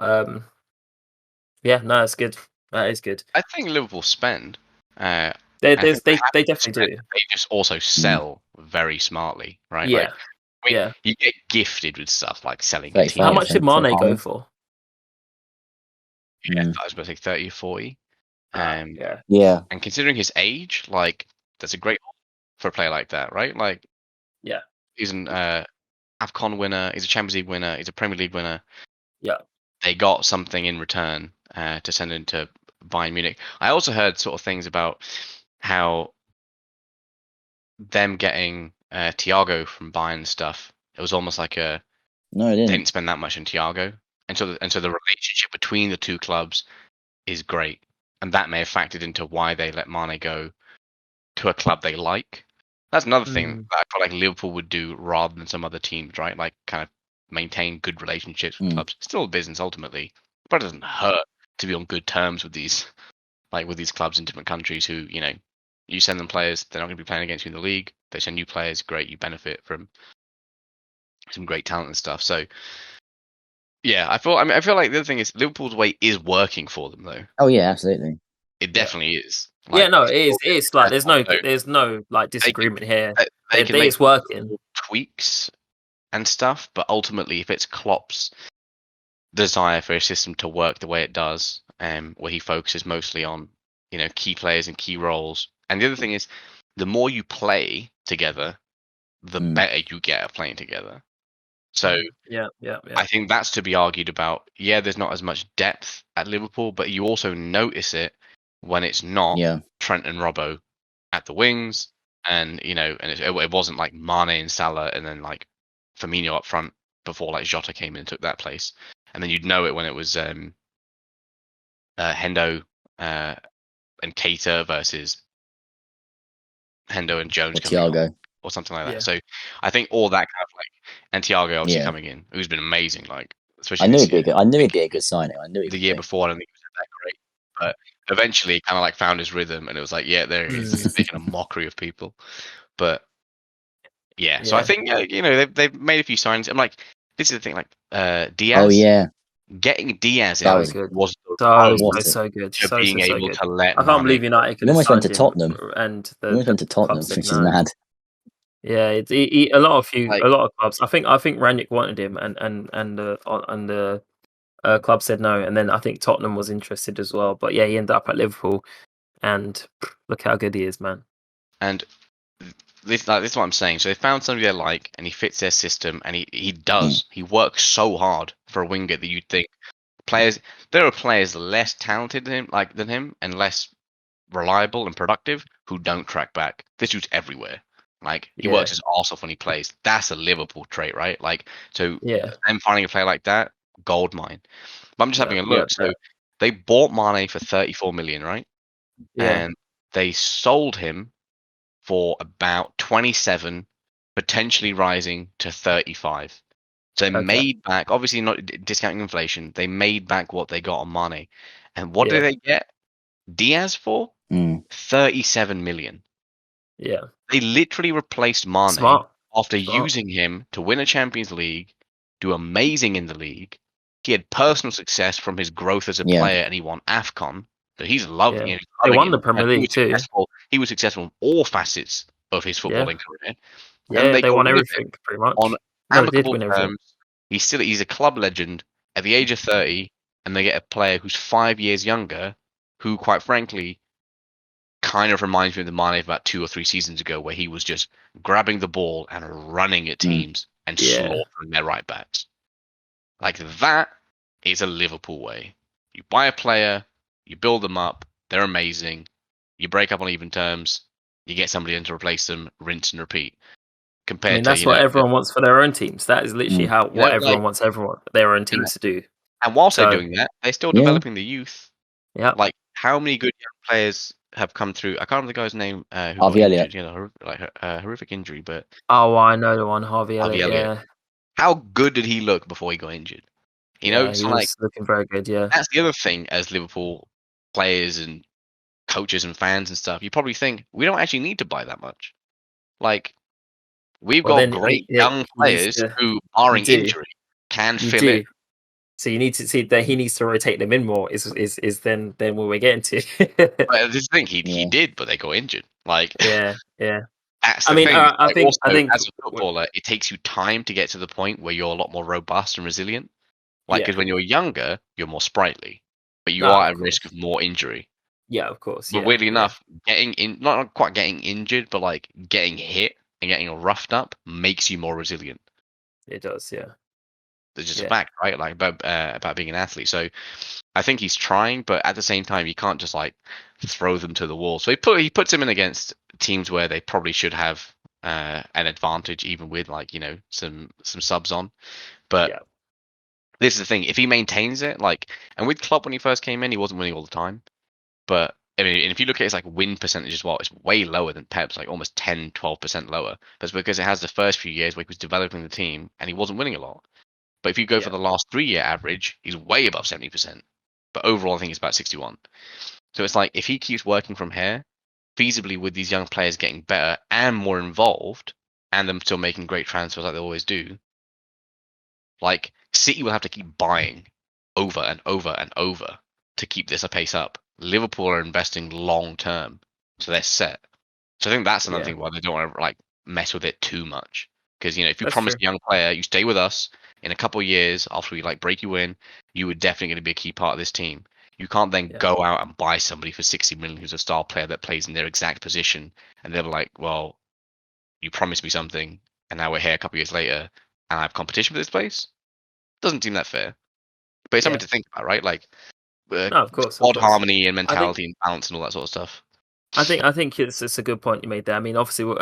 yeah, no, it's good. That is good. I think Liverpool spend. They definitely do. They just also sell very smartly, right? Yeah, Like, I mean, yeah. you get gifted with stuff like selling. 35, How much did Mane go for? Yeah, I was about to say 30 or 40. Yeah. And considering his age, like, that's a great for a player like that, right? Like, yeah, he's an AFCON winner, he's a Champions League winner, he's a Premier League winner. Yeah. They got something in return to send into Bayern Munich. I also heard sort of things about how them getting Thiago from Bayern stuff. It was almost like they didn't spend that much on Thiago, and so the relationship between the two clubs is great, and that may have factored into why they let Mane go to a club they like. That's another thing that I feel like Liverpool would do rather than some other teams, right? Like, kind of maintain good relationships with clubs. Still a business ultimately, but it doesn't hurt to be on good terms with these clubs in different countries who, you know, you send them players, they're not going to be playing against you in the league. They send you players, great, you benefit from some great talent and stuff. So, yeah, I feel like the other thing is Liverpool's way is working for them, though. Oh yeah, absolutely. It definitely is. Like, yeah, no, it is. It's like there's no like disagreement here. They can make it's working tweaks and stuff, but ultimately, if it's Klopp's desire for a system to work the way it does, where he focuses mostly on, you know, key players and key roles. And the other thing is, the more you play together, the better you get at playing together. So yeah. I think that's to be argued about. Yeah, there's not as much depth at Liverpool, but you also notice it when it's not Trent and Robbo at the wings, and you know, and it wasn't like Mane and Salah, and then like Firmino up front before like Jota came in and took that place. And then you'd know it when it was Hendo and Keita versus Hendo and Jones coming or something like that. Yeah. So I think all that kind of like, and Thiago obviously coming in, who's been amazing. Like, especially I knew he'd be a good signing. I knew the year before, I don't think he was that great, but eventually kind of like found his rhythm, and it was like, yeah, there he is. He's making a mockery of people. But yeah, so I think you know they've made a few signings. I'm like, this is the thing, like Diaz. Oh yeah. Getting Diaz that was so good. To being able to let I can't believe United could almost went to Tottenham, and went to Tottenham, which is mad. Yeah, a lot of clubs. I think Ranić wanted him, and the club said no, and then I think Tottenham was interested as well. But yeah, he ended up at Liverpool, and look how good he is, man. And this is what I'm saying. So they found somebody they like, and he fits their system, and he does. He works so hard for a winger that you'd think there are players less talented than him and less reliable and productive who don't track back. This dude's everywhere. Like he works his arse off when he plays. That's a Liverpool trait, right? Like so, them finding a player like that, gold mine. But I'm just having a look. So they bought Mane for 34 million, right? Yeah. And they sold him for about 27, potentially rising to 35. So they made back, obviously not discounting inflation, they made back what they got on Mane. And what did they get Diaz for? 37 million. Yeah. They literally replaced Mane after using him to win a Champions League, do amazing in the league. He had personal success from his growth as a player, and he won AFCON. So he's loving it. They won the Premier League too. He was successful in all facets of his footballing career. Yeah, they won everything pretty much. On amicable terms, he's a club legend at the age of 30, and they get a player who's 5 years younger, who, quite frankly, kind of reminds me of the Mane of about 2 or 3 seasons ago, where he was just grabbing the ball and running at teams and slaughtering their right backs. Like, that is a Liverpool way. You buy a player, you build them up, they're amazing, you break up on even terms, you get somebody in to replace them, rinse and repeat. That's what everyone wants for their own teams. That is literally what everyone wants their own teams to do. And whilst they're doing that, they're still developing the youth. Yeah. Like, how many good young players have come through? I can't remember the guy's name. Who got injured, horrific injury, but... Oh, I know the one, Harvey Elliott. Yeah. How good did he look before he got injured? He was looking very good, That's the other thing as Liverpool players and coaches and fans and stuff. You probably think, we don't actually need to buy that much. Like, we've got great young players who, barring injury, can fill it. So you need to see that he needs to rotate them in more. Is then where we're getting to. But this thing he did, but they got injured. Like yeah. That's the thing. I think as a footballer, it takes you time to get to the point where you're a lot more robust and resilient. Like, because when you're younger, you're more sprightly, but you are at risk of more injury. Yeah, of course. But weirdly enough, not quite getting injured, but like getting hit and getting roughed up makes you more resilient. It does, yeah. It's just a fact, right? Like about being an athlete. So I think he's trying, but at the same time, you can't just like throw them to the wall. So he puts him in against teams where they probably should have an advantage, even with like some subs on. But this is the thing: if he maintains it, and with Klopp when he first came in, he wasn't winning all the time. But I mean, if you look at his like win percentage as well, it's way lower than Pep's, like almost 10-12% lower. That's because it has the first few years where he was developing the team and he wasn't winning a lot. But if you go for the last 3-year average, he's way above 70%. But overall, I think it's about 61. So it's like, if he keeps working from here, feasibly with these young players getting better and more involved, and them still making great transfers like they always do, like, City will have to keep buying over and over and over to keep this pace up. Liverpool are investing long term, so they're set. So I think that's another thing why they don't want to like mess with it too much. Because if you promise a young player, you stay with us in a couple of years after we like break you in, you are definitely going to be a key part of this team. You can't then go out and buy somebody for 60 million who's a star player that plays in their exact position, and they're like, well, you promised me something, and now we're here a couple of years later, and I have competition for this place. Doesn't seem that fair, but it's something to think about, right? Like, of course, squad harmony and mentality and balance and all that sort of stuff. I think it's a good point you made there. I mean, obviously,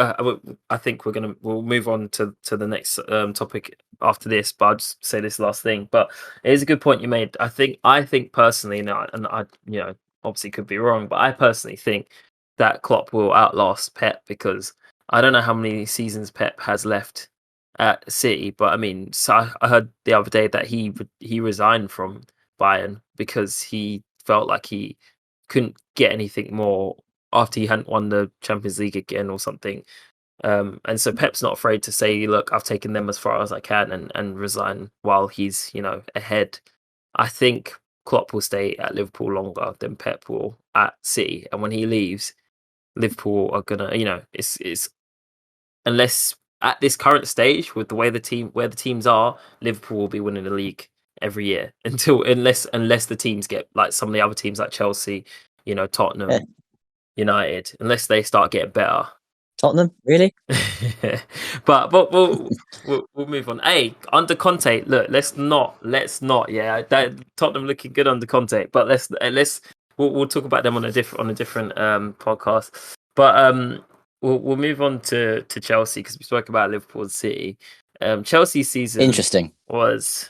I think we'll move on to the next topic after this, but I'll just say this last thing. But it is a good point you made. I think personally, and I obviously could be wrong, but I personally think that Klopp will outlast Pep, because I don't know how many seasons Pep has left at City, but I mean, so I heard the other day that he resigned from Bayern because he felt like he couldn't get anything more after he hadn't won the Champions League again or something. And so Pep's not afraid to say, look, I've taken them as far as I can and resign while he's, ahead. I think Klopp will stay at Liverpool longer than Pep will at City. And when he leaves, Liverpool are going to, it's unless at this current stage with the way the teams are, Liverpool will be winning the league every year unless the teams get like some of the other teams like Chelsea, Tottenham, United, unless they start getting better. Tottenham, really? but we'll move on. Hey, under Conte, look, let's not. Yeah, Tottenham looking good under Conte, but we'll talk about them on a different podcast. But we'll move on to Chelsea because we spoke about Liverpool and City. Chelsea's season Interesting. was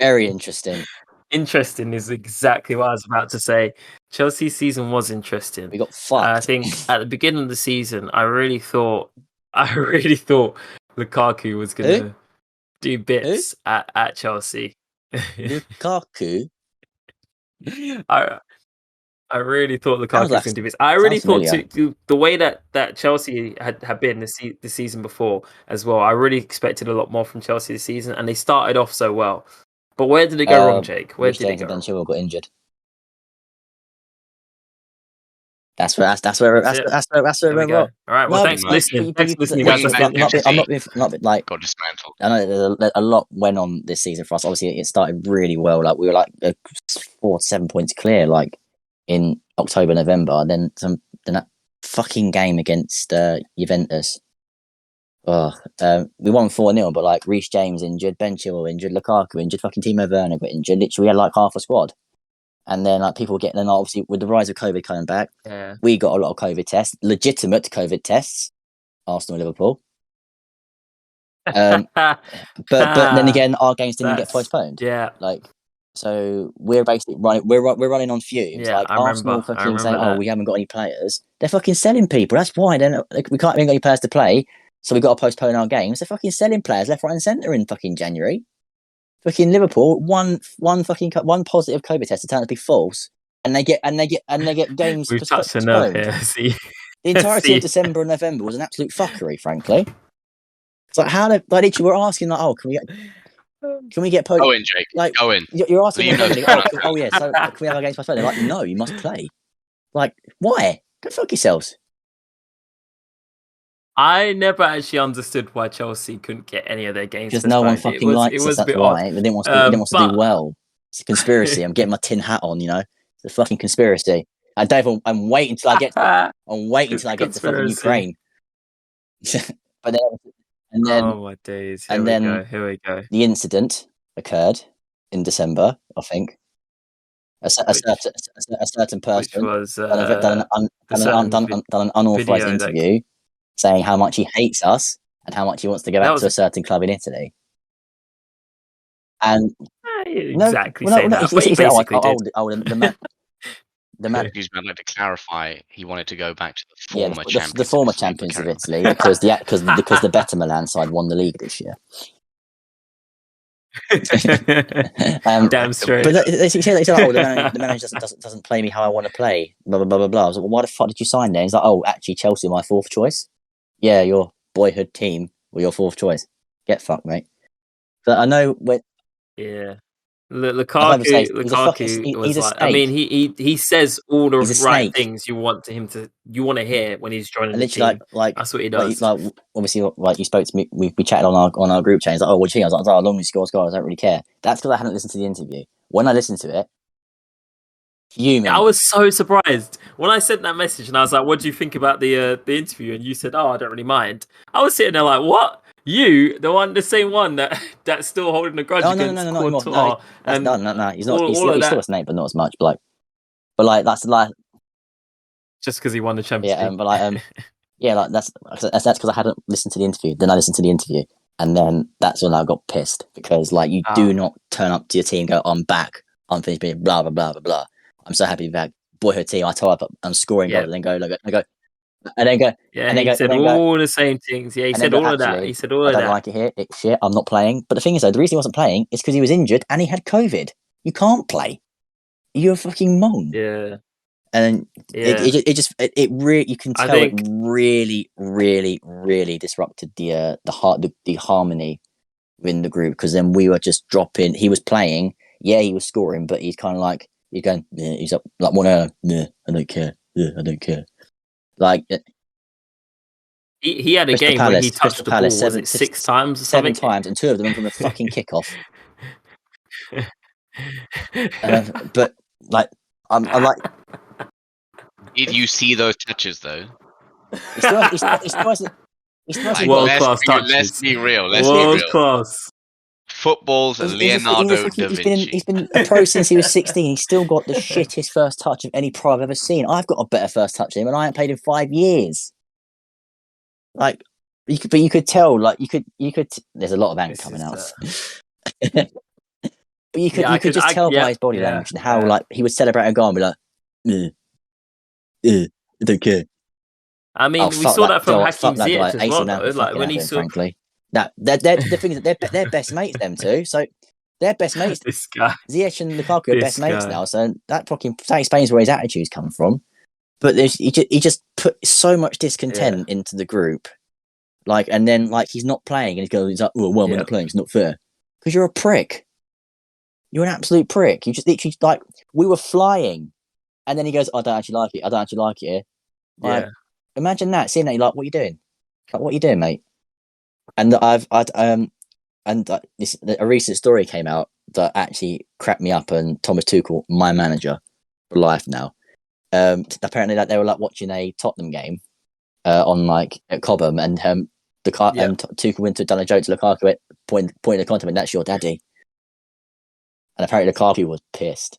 Very interesting. interesting is exactly what I was about to say. Chelsea's season was interesting. We got fucked. I think at the beginning of the season, I really thought Lukaku was gonna do bits at Chelsea. Lukaku. I really thought Lukaku was going to do this. I really thought the way that Chelsea had been the season before as well. I really expected a lot more from Chelsea this season, and they started off so well. But where did it go wrong, Jake? Where did it go wrong? Ben Chilwell got injured. That's where it went wrong. All right. Well, thanks for listening. Thanks for listening, guys. I'm not like. Got dismantled. I know a lot went on this season for us. Obviously, it started really well. Like we were like 4 to 7 points clear. Like in October, November, and then that fucking game against Juventus. We won 4-0, but like Reece James injured, Ben Chilwell injured, Lukaku injured, fucking Timo Werner got injured. Literally, we had like half a squad. And then like people getting, then obviously with the rise of COVID coming back, we got a lot of COVID tests, legitimate COVID tests. Arsenal, Liverpool. But then again, our games didn't get postponed. Yeah, like. So we're basically running. We're running on fumes. Yeah, like Arsenal fucking saying, "Oh, we haven't got any players." They're fucking selling people. That's why. Then we can't even get any players to play. So we got to postpone our games. They're fucking selling players left, right, and centre in fucking January. Fucking Liverpool, one positive COVID test to turn out to be false, and they get games We've touched a nerve here. See, the entirety of December and November was an absolute fuckery. Frankly, it's like how literally we're asking like, "Oh, can we get Go in, Jake. Like, go in. You're asking me, oh yeah, so can we have our games postponed? They're like, no, you must play. Like, why? Go fuck yourselves. I never actually understood why Chelsea couldn't get any of their games because no one fucking likes us. That's why. They didn't want to do well. It's a conspiracy. I'm getting my tin hat on. It's a fucking conspiracy. And Dave, I'm waiting until I get. I'm waiting until I get to fucking Ukraine. But then, oh my days! Here we go. The incident occurred in December, I think. A certain person was, done an unauthorized interview saying how much he hates us and how much he wants to go back to a certain club in Italy. And exactly, the man. Excuse me, I'd like to clarify. He wanted to go back to the former champions of Italy because the better Milan side won the league this year. Damn straight. But they said, the manager doesn't play me how I want to play. Blah blah blah blah blah. I was like, well, why the fuck did you sign there? He's like, oh, actually, Chelsea are my fourth choice. Yeah, your boyhood team were your fourth choice. Get fucked, mate. But I know when. Yeah. Lukaku was like, I mean, he says all the right things you want to hear when he's joining the team. Like that's what he does. Like obviously, like you spoke to me, we chatted on our group chat. He's like, oh, what do you think? I was like, as long as you score, I don't really care. That's because I hadn't listened to the interview. When I listened to it, I was so surprised when I sent that message, and I was like, what do you think about the interview? And you said, oh, I don't really mind. I was sitting there like, what? You, the same one that's still holding a grudge against Courtois. No. He's still a snake, but not as much. But that's like just because he won the championship. Yeah, that's because I hadn't listened to the interview. Then I listened to the interview, and then that's when I got pissed because you do not turn up to your team and go, I'm back, I'm finished being blah blah blah blah blah. I'm so happy to be back. Boyhood team, I told up, I'm scoring goals, and then go. And then go. Yeah, and then he said all the same things. Yeah, he said all of that. He said all of that. I don't like it here. It's shit. I'm not playing. But the thing is, though, the reason he wasn't playing is because he was injured and he had COVID. You can't play. You're a fucking mong. Yeah. And it really, you can tell it really, really, really disrupted the harmony in the group because then we were just dropping. He was playing. Yeah, he was scoring, but he's kind of like he's going. Yeah, he's up like 1-0. Yeah, I don't care. Yeah, I don't care. Like he had a game where he touched the ball 6 times or something? 7 times, and 2 of them from a fucking kickoff. But like, I'm like. Did you see those touches though? He still hasn't. World-class touches. Let's be real. World-class. Football's Leonardo da Vinci. He's been a pro since he was 16. He's still got the shittest first touch of any pro I've ever seen. I've got a better first touch than him, and I haven't played in 5 years. Like you could tell, like you could. There's a lot of anger coming out. But you could just tell by his body language and how like he would celebrate a goal and be like, I don't care. I mean, we saw that from Hakeem Ziyech as well, though. Like when he saw, frankly, that the thing is that they're best mates, them two. So they're best mates. This guy, Ziyech and Lukaku are best mates now. So that explains where his attitude's come from. But he just put so much discontent into the group, like, and then like he's not playing, and he's like, well, I'm not playing. It's not fair because you're a prick. You're an absolute prick. You just literally like we were flying, and then he goes, I don't actually like it. I don't actually like it. Like, imagine that, seeing that, you're like, what are you doing? Like, what are you doing, mate? And a recent story came out that actually cracked me up. And Thomas Tuchel, my manager for life now, apparently that they were like watching a Tottenham game on like at Cobham, and Tuchel went to done a joke to Lukaku, pointing the content, that's your daddy. And apparently Lukaku was pissed.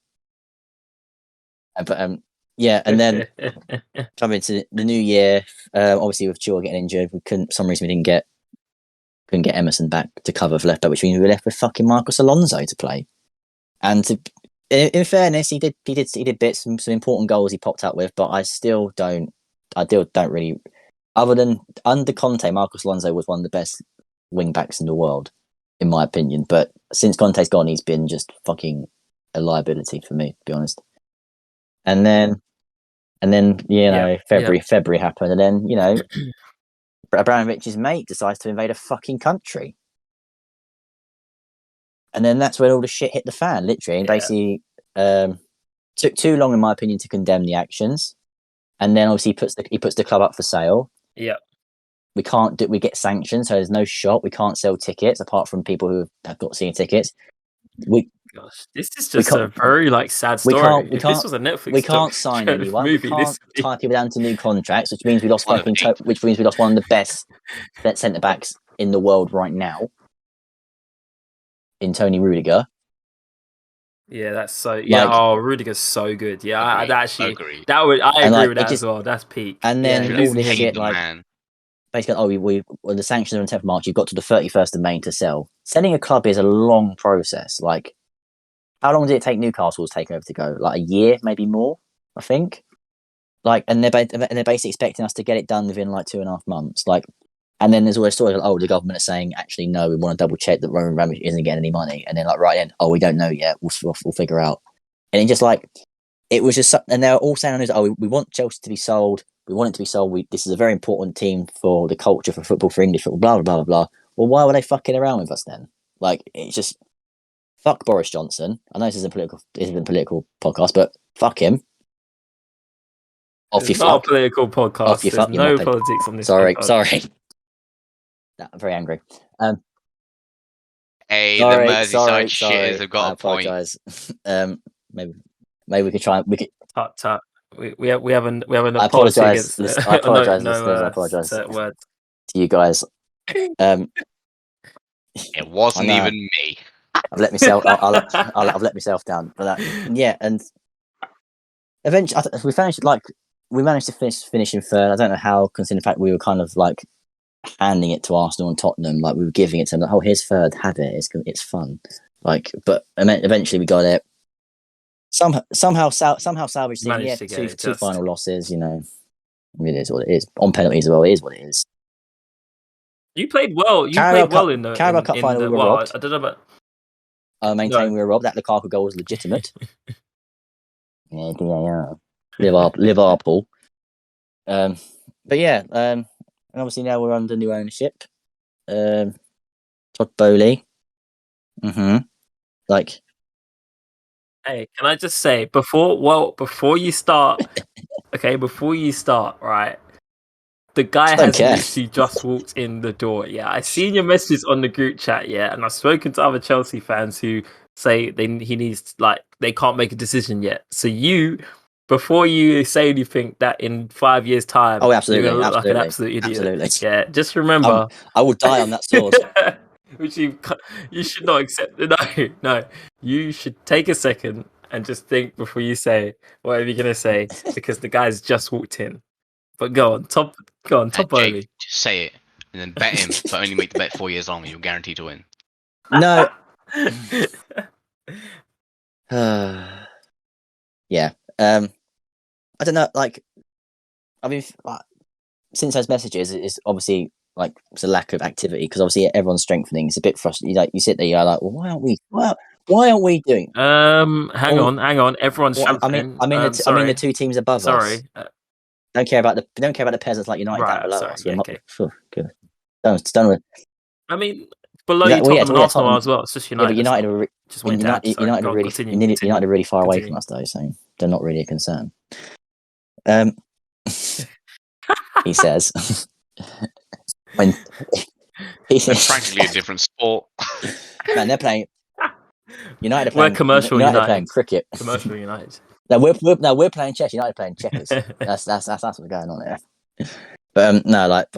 But and then coming to the new year, obviously with Chua getting injured, for some reason we couldn't get Emerson back to cover for left back, which means we were left with fucking Marcos Alonso to play. And in fairness, he did bits, some important goals he popped up with, but I still don't really, other than under Conte, Marcos Alonso was one of the best wing backs in the world, in my opinion. But since Conte's gone, he's been just fucking a liability for me, to be honest. And then February happened, and then Abramovich's mate decides to invade a fucking country, and then that's when all the shit hit the fan, literally. And basically, took too long, in my opinion, to condemn the actions, and then obviously he puts the club up for sale. Yeah, we get sanctioned, so there's no shop. We can't sell tickets apart from people who have got seeing tickets. Gosh, this is just a very sad story. If this was a Netflix, we can't sign anyone. We can't tie people down to new contracts, which means we lost one of the best centre backs in the world right now, in Tony Rudiger. Yeah, that's so. Yeah, Rudiger's so good. Yeah, I agree with that as well. That's peak. And then all this shit, basically, the sanctions are on 10th of March. You've got to the 31st of May to sell. Selling a club is a long process. Like, how long did it take Newcastle's takeover to go? Like a year, maybe more, I think. Like, and they're basically expecting us to get it done within like 2.5 months. Like, and then there's always stories like, the government is saying, actually, no, we want to double check that Roman Abramovich isn't getting any money. And then like right then, we don't know yet. We'll figure out. And it just like, it was just, and they're all saying on news, we want Chelsea to be sold. We want it to be sold. This is a very important team for the culture, for football, for English football, blah, blah, blah, blah. Well, why were they fucking around with us then? Like, it's just, fuck Boris Johnson. I know this isn't a political podcast, but fuck him. It's not a political podcast. There's no politics on this podcast. Sorry. I'm very angry. The Merseyside shitters have got a point. Maybe we could try. Tut. We have an I apologise. I apologise. I apologise to you guys. It wasn't even me. I've let myself. I've let myself down for that. Yeah, and eventually we managed to finish in third. I don't know how, considering the fact we were kind of like handing it to Arsenal and Tottenham, like we were giving it to them. Like, oh, here's third, have it. It's fun. Like, but eventually we got it. Somehow salvaged it. Yeah, two final losses. It is what it is. On penalties as well, it is what it is. You played well. You played well in the Carabao Cup final. We were robbed. I don't know about. I maintain we were robbed. That Lukaku goal was legitimate. Yeah. Liverpool. But yeah, and obviously now we're under new ownership. Todd Bowley. Like, hey, can I just say before you start, right? The guy has literally just walked in the door. Yeah, I've seen your messages on the group chat. Yeah, and I've spoken to other Chelsea fans who say he needs, like, they can't make a decision yet. So before you say anything that in 5 years' time, absolutely, you're gonna look like an absolute idiot. Absolutely. Yeah, just remember, I will die on that sword. Which you should not accept. No, you should take a second and just think before you say whatever you're gonna say, because the guy's just walked in. But go on, top Jake, early. just say it and then bet him, but only make the bet 4 years long, and you're guaranteed to win. No. Yeah. I don't know. Like, I mean, since those messages, it's obviously like it's a lack of activity because obviously everyone's strengthening. It's a bit frustrating. Like you sit there, you're like, well, why aren't we doing? Hang on. Everyone's strengthening. I mean the two teams above us. Don't care about the peasants like United down below us. Yeah, okay. Good. Done with. I mean, below you, Tottenham and Arsenal as well. It's just United. Yeah, but United are really far away from us though, so they're not really a concern. He says. When they're practically a different sport. Man, they're playing. United are playing. We're commercial United. Are playing cricket. Commercial United. No, we're playing chess. United playing checkers. that's what's going on there. But like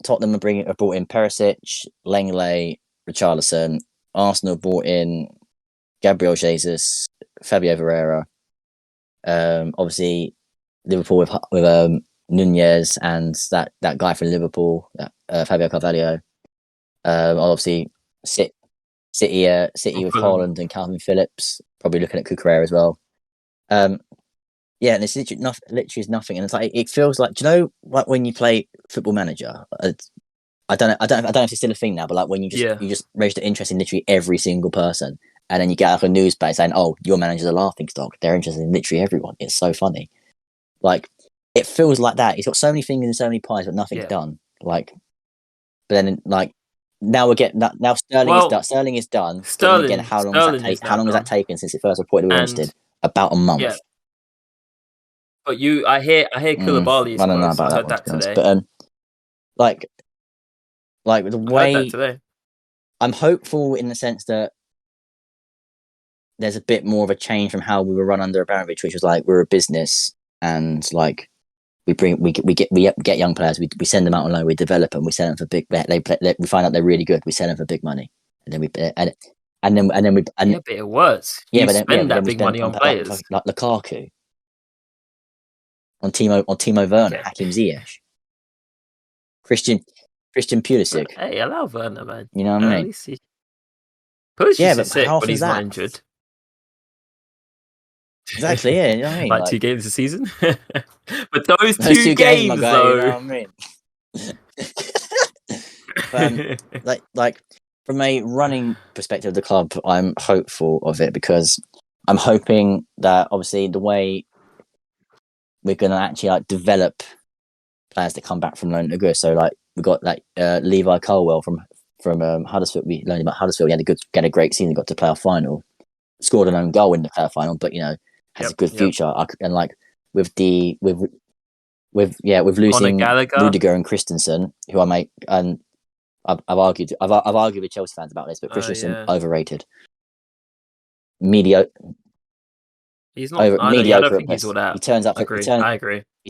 Tottenham have brought in Perisic, Langley, Richarlison. Arsenal brought in Gabriel Jesus, Fabio Vieira. Obviously Liverpool with Nunez and that guy from Liverpool, Fabio Carvalho. Obviously City with Haaland and Calvin Phillips. Probably looking at Cucurella as well. Yeah, and it's literally is nothing, and it's like it feels like, do you know, like when you play Football Manager? I don't know if it's still a thing now, but like when you just register interest in literally every single person, and then you get like a news page saying, "Oh, your manager's a laughing stock." They're interested in literally everyone. It's so funny. Like it feels like that. He's got so many fingers and so many pies, but nothing's done. Like, but then like now Sterling is done. Sterling again. How long has that taken since it first reported we were interested? About a month. Yeah. But I hear Koulibaly. I don't know about that today. But like the way I'm hopeful in the sense that there's a bit more of a change from how we were run under Abramovich, which was like we're a business and like we get young players, we send them out on loan, we develop them, we sell them for big. We find out they're really good, we sell them for big money, and then but it works. You spend that big money on players like Lukaku, on Timo Werner, Hakim Ziyech, Christian Pulisic. Hey, allow Werner, man. You know what I mean? Pulisic is sick when he's not injured. Exactly, yeah. You know what I mean? Like 2 games a season. But those two games though. You know what I mean? like from a running perspective of the club, I'm hopeful of it because I'm hoping that obviously the way we're going to actually like develop players that come back from loan are good. So like we got like Levi Colwell from Huddersfield. We learned about Huddersfield. He had a great season. Got to play our final, scored an own goal in the playoff final, but you know has a good future. And like with losing Rudiger and Christensen, who I've argued with Chelsea fans about this, but Christensen overrated, mediocre. He's not mediocre. I don't think he's all that. He turns up. I agree. I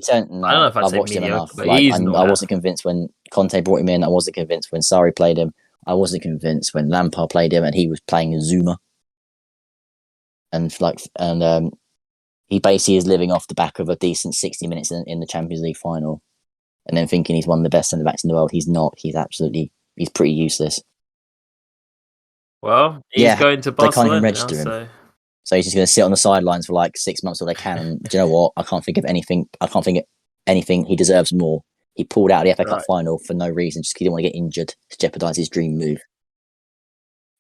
don't know if I've watched him enough. But like, I wasn't convinced when Conte brought him in. I wasn't convinced when Sarri played him. I wasn't convinced when Lampard played him, and he was playing Zuma. And he basically is living off the back of a decent 60 minutes in the Champions League final, and then thinking he's one of the best centre backs in the world. He's not. He's pretty useless. Well, he's going to Barcelona. They can't even register him. So he's just going to sit on the sidelines for like 6 months till they can. And do you know what? I can't think of anything. He deserves more. He pulled out of the FA Cup final for no reason, just because he didn't want to get injured to jeopardise his dream move.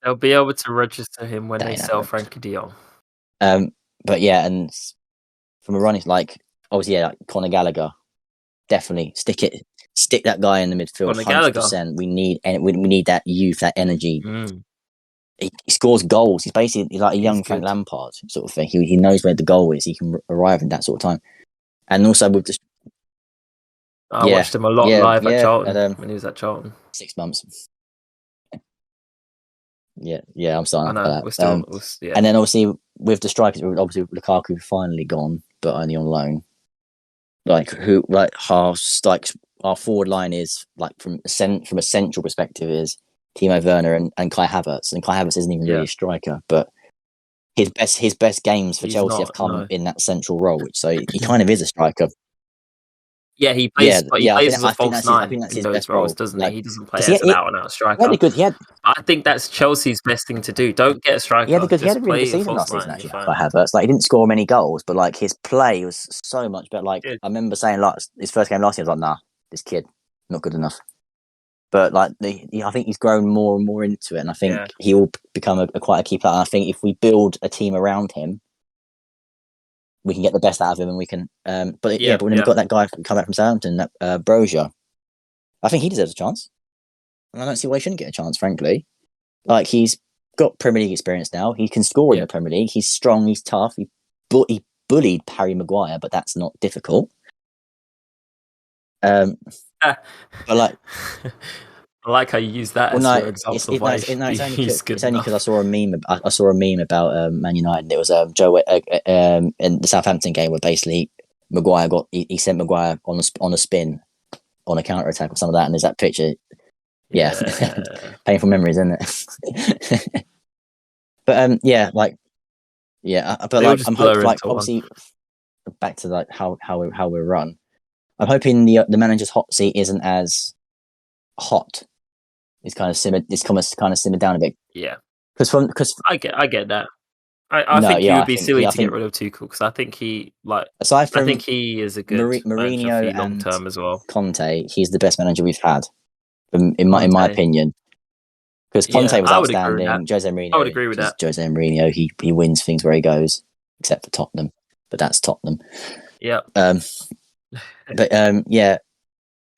They'll be able to register him when they sell Frankie de Jong. But yeah, and from a running, like obviously, like Conor Gallagher, definitely stick that guy in the midfield. 100%. We need that youth, that energy. He scores goals. He's basically like a young Frank Lampard sort of thing. He knows where the goal is. He can arrive in that sort of time. And also with this, I watched him a lot live at Charlton when he was at Charlton. 6 months. Yeah, I'm starting. I know. We're still, And then obviously with the strikers, obviously Lukaku finally gone, but only on loan. Our forward line is like from a central perspective is Timo Werner and Kai Havertz, and Kai Havertz isn't even really a striker, but his best games for Chelsea have come in that central role, so he kind of is a striker. Yeah, he plays, but he plays as a I think false I nine think that's in his those best role. roles, doesn't he? Like, He doesn't play 'cause as an out-and-out striker. I think that's Chelsea's best thing to do. Don't get a striker. He had a really Just good play a season false last season, nine. actually, You're by fine. Havertz. Like, he didn't score many goals, but like his play was so much better. Like, Good. I remember saying, like, his first game last year, I was like, nah, this kid not good enough. But like, I think he's grown more and more into it, and I think he will become a quite a key player. And I think if we build a team around him, we can get the best out of him, and we can. But when we've got that guy come back from Southampton, that Brozier, I think he deserves a chance, and I don't see why he shouldn't get a chance. Frankly, like, he's got Premier League experience now. He can score in the Premier League. He's strong. He's tough. He bullied Harry Maguire, but that's not difficult. But like, I like how you use that as your example of why he's good. It's only because I saw a meme. I saw a meme about Man United. And it was Joe in the Southampton game where basically Maguire he sent Maguire on a spin on a counter attack or some of that, and there's that picture. Yeah. Painful memories, isn't it? But but like, I'm hoping, like, obviously back to like how we run. I'm hoping the manager's hot seat isn't as hot. It's kind of simmered. It's kind of simmered down a bit. Yeah, because I get that. I think it would be silly to get rid of Tuchel, because I think he aside from I think he is a good Mourinho long term as well. Conte, he's the best manager we've had, in my opinion. Because Conte was outstanding. Jose Mourinho, I would agree with that. Jose Mourinho, he wins things where he goes, except for Tottenham, but that's Tottenham. Yeah.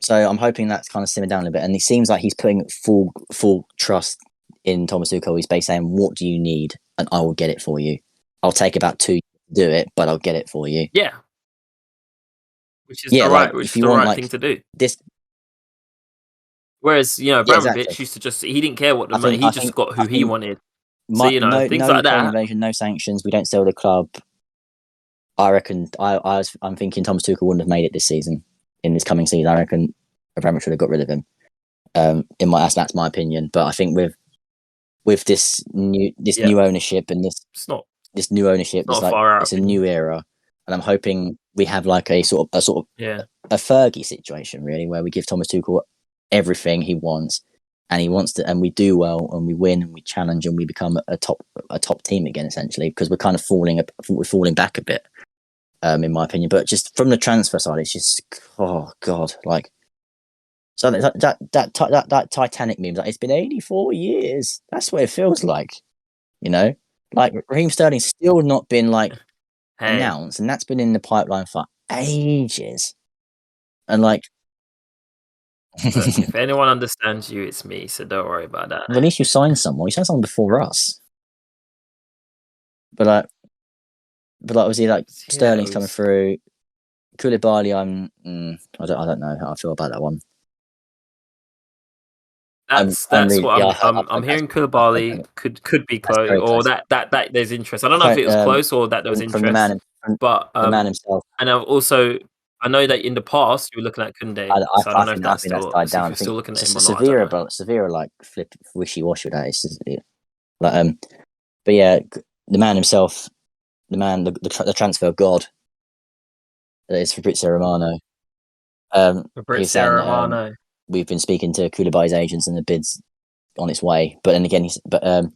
So I'm hoping that's kind of simmered down a bit, and it seems like he's putting full trust in Thomas Tuchel. He's basically saying, "What do you need, and I will get it for you. I'll take about 2 years to do it, but I'll get it for you." Yeah, which is the right thing to do. Whereas, Abramovich used to he didn't care what the money. He just got who he wanted. So things like that. Invasion, no sanctions. We don't sell the club. I reckon. I'm thinking Thomas Tuchel wouldn't have made it this season. In this coming season, I reckon Abramovich would have got rid of him. That's my opinion. But I think with this new ownership and it's a new era, and I'm hoping we have like a sort of a Fergie situation, really, where we give Thomas Tuchel everything he wants, and he wants to, and we do well, and we win, and we challenge, and we become a top team again, essentially, because we're kind of falling back a bit. In my opinion, but just from the transfer side, it's just, oh god, like, so that Titanic meme, like, it's been 84 years. That's what it feels like, like Raheem Sterling's still not been like announced, and that's been in the pipeline for ages. And like, if anyone understands you, it's me. So don't worry about that. Well, at least you signed someone. You signed someone before us, but obviously, like, Sterling's coming through. Koulibaly, I don't know how I feel about that one. That's what I'm hearing. Koulibaly could be close, or that there's interest. I don't know if it was close or that there was interest. But the man himself. And I know that in the past you were looking at Koundé. So I don't know if that's died down. Still looking at him or not. Severe, like, flip wishy-washy with that. It's like, but yeah, the man himself. The man, the transfer god, is Fabrizio Romano. We've been speaking to Koulibaly's agents, and the bid's on its way. But then again, and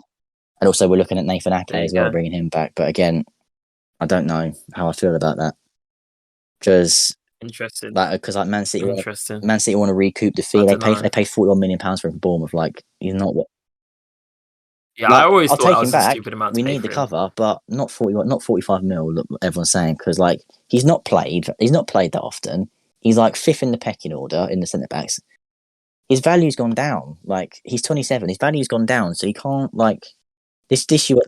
also we're looking at Nathan Ake as well, bringing him back. But again, I don't know how I feel about that, because interesting. Because Man City want to recoup the fee. They pay £41 million for him for Bournemouth. Like, he's not what. Yeah, I always thought that was a stupid amount. We need the cover, but not 45 mil. Look, everyone's saying, because like he's not played that often. He's like fifth in the pecking order in the centre backs. His value's gone down. Like, he's 27. His value's gone down, so he can't, like, this issue at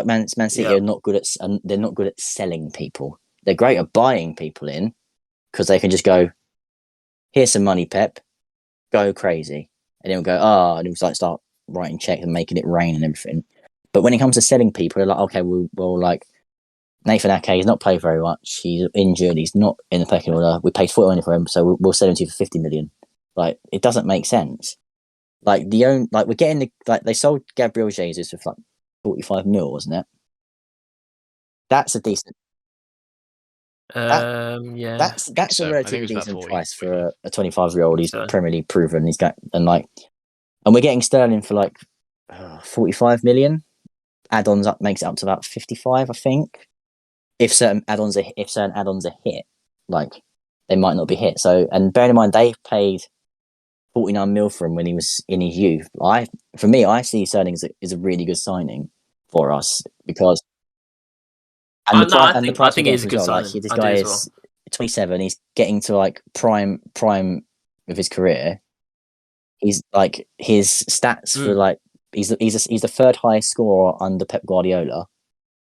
Man City are not good at. They're not good at selling people. They're great at buying people in, because they can just go, here's some money, Pep, go crazy, and then we'll go, and it was like start writing checks and making it rain and everything. But when it comes to selling people, they're like, okay, well, like, Nathan Ake, he's not played very much. He's injured. He's not in the pecking order. We paid 40 million for him, so we'll sell him to you for 50 million. Like, it doesn't make sense. Like, we're getting they sold Gabriel Jesus for like 45 mil, wasn't it? That's a decent. Yeah. That's so. a I think it relatively was about decent 40, price for a 25-year-old. He's So. Premier League proven. He's got and we're getting Sterling for like 45 million. Add-ons up makes it up to about 55, I think. If certain add-ons are hit, like they might not be hit. So, and bearing in mind they paid 49 mil for him when he was in his youth. I see Sterling as a really good signing for us because I the think price we're it getting is for a him good as well. signing. Like this I do guy as well. is 27. He's getting to like prime of his career. He's like his stats for like he's the third highest scorer under Pep Guardiola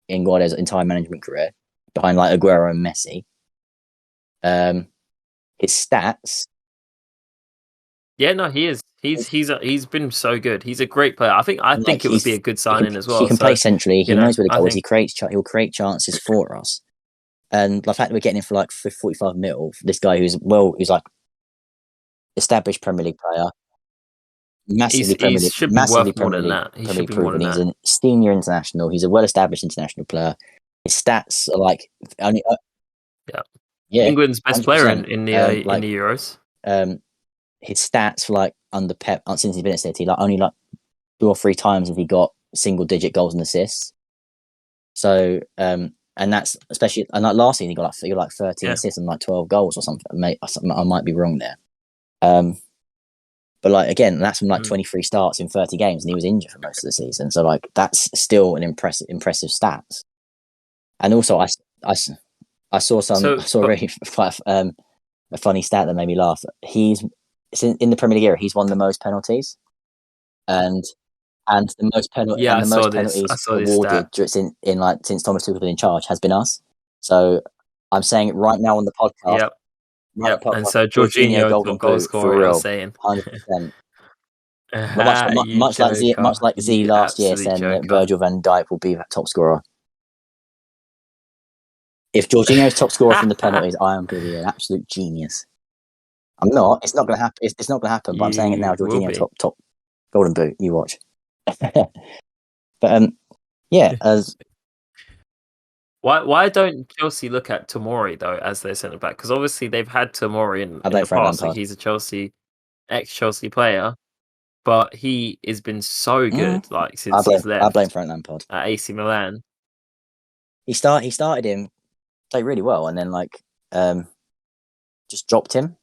in Guardiola's entire management career, behind like Aguero and Messi. His stats. Yeah, no, he is. He's been so good. He's a great player. I think it would be a good signing as well. He can play centrally. He knows where the goal is. He'll create chances for us. And the fact that we're getting him for like 45 mil, this guy who's like established Premier League player, massively Premier League proven. He's a senior international. He's a well-established international player. His stats are like only. England's best 100%, player in the Euros. His stats for like under Pep since he's been at City, like only like 2 or 3 times have he got single-digit goals and assists. So and that's especially and like last season he got like 13 assists and like 12 goals or something. I might be wrong there. But like again, that's from like 23 starts in 30 games, and he was injured for most of the season. So like that's still an impressive stats. And also, I saw really quite a funny stat that made me laugh. He's in the Premier League era. He's won the most penalties, and the most penalties awarded since Thomas Tuchel been in charge has been us. So I'm saying it right now on the podcast. Yep. And so Jorginho Golden goal Boot scorer, for real, you're saying 100%. Much like Z last year saying that Virgil van Dijk will be that top scorer. If Jorginho's top scorer from the penalties, I am going to be an absolute genius. I'm not. It's not going to happen. It's not going to happen. But I'm saying it now. Jorginho top Golden Boot. You watch. But yeah. As why don't Chelsea look at Tomori though as their centre back? Because obviously they've had Tomori in the past. Like he's a ex-Chelsea player, but he has been so good. Like since he's left. I blame Frank Lampard at AC Milan. He started him played really well, and then like just dropped him,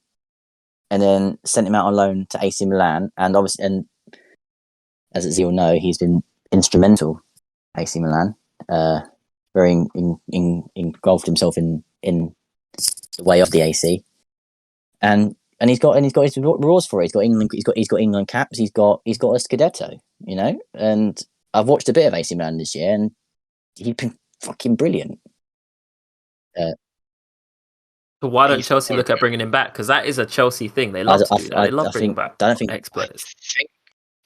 and then sent him out on loan to AC Milan, and obviously, and as you'll know, he's been instrumental. AC Milan, very engulfed himself in the way of the AC, and he's got his rewards for it. He's got England caps. He's got a Scudetto, you know. And I've watched a bit of AC Milan this year, and he's been fucking brilliant. So why don't Chelsea look at bringing him back? Because that is a Chelsea thing. They love to do that. They love bringing back ex-players. I think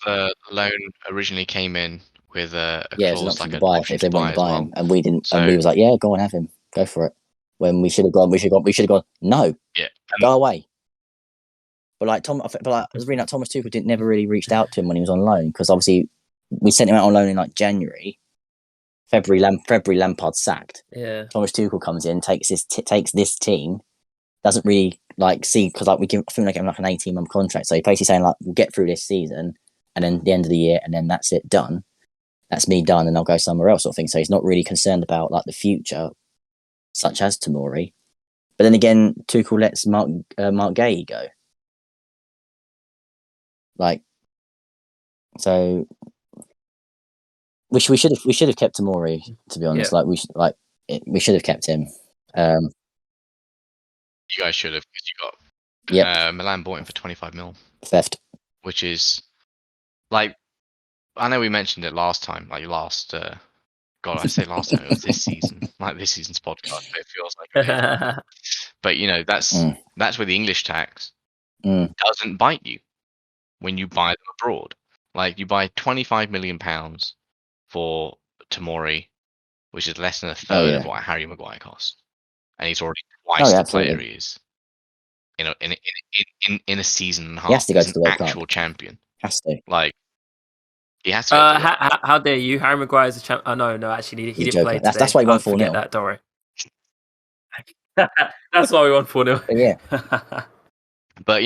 the loan originally came in with a clause like an buy option if they want to buy him, and we didn't. So, and we was like, yeah, go and have him, go for it. When we should have gone. No, go away. But like I was reading that Thomas Tuchel never really reached out to him when he was on loan, because obviously we sent him out on loan in like January. February Lampard sacked. Yeah. Thomas Tuchel comes in, takes this team, doesn't really like see, because like I think they give him like an 18-month contract. So he's basically saying like, we'll get through this season, and then the end of the year, and then that's it, done. That's me done, and I'll go somewhere else, sort of thing. So he's not really concerned about like the future, such as Tomori. But then again, Tuchel lets Mark Gay go. Like, so we should have kept Tomori, to be honest. Like we should have kept him. You guys should have, because you got Milan bought him for 25 mil. Theft. Which is like, I know we mentioned it last time, like last. God, I say last time, it was this season, like this season's podcast. But it feels like. But you know, that's where the English tax doesn't bite you when you buy them abroad. Like you buy £25 million for Tomori, which is less than a third of what Harry Maguire cost, and he's already twice the player he is. You know, in a season and a half, he has to go to the World actual Cup. champion. Has to. Like, he has to. Go to how dare you? Harry Maguire is a champ. Oh no, actually, he didn't play today. That's why he won 4-0. That, don't worry. That's why we won 4-0. Yeah. But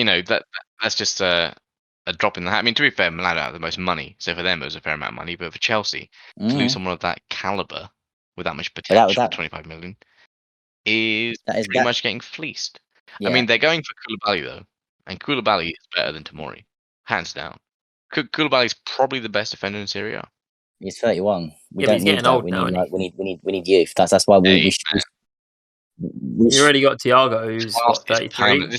that's just a drop in the hat. I mean, to be fair, Milan had the most money, so for them it was a fair amount of money. But for Chelsea, to lose someone of that caliber with that much potential, for 25 million, is pretty much getting fleeced. Yeah. I mean, they're going for Koulibaly though, and Koulibaly is better than Tomori, hands down. Koulibaly is probably the best defender in Serie A. He's 31. We Yeah, but don't he's need getting that. old We now, need isn't he? we need youth. That's why we You already got Thiago, who's what, 33?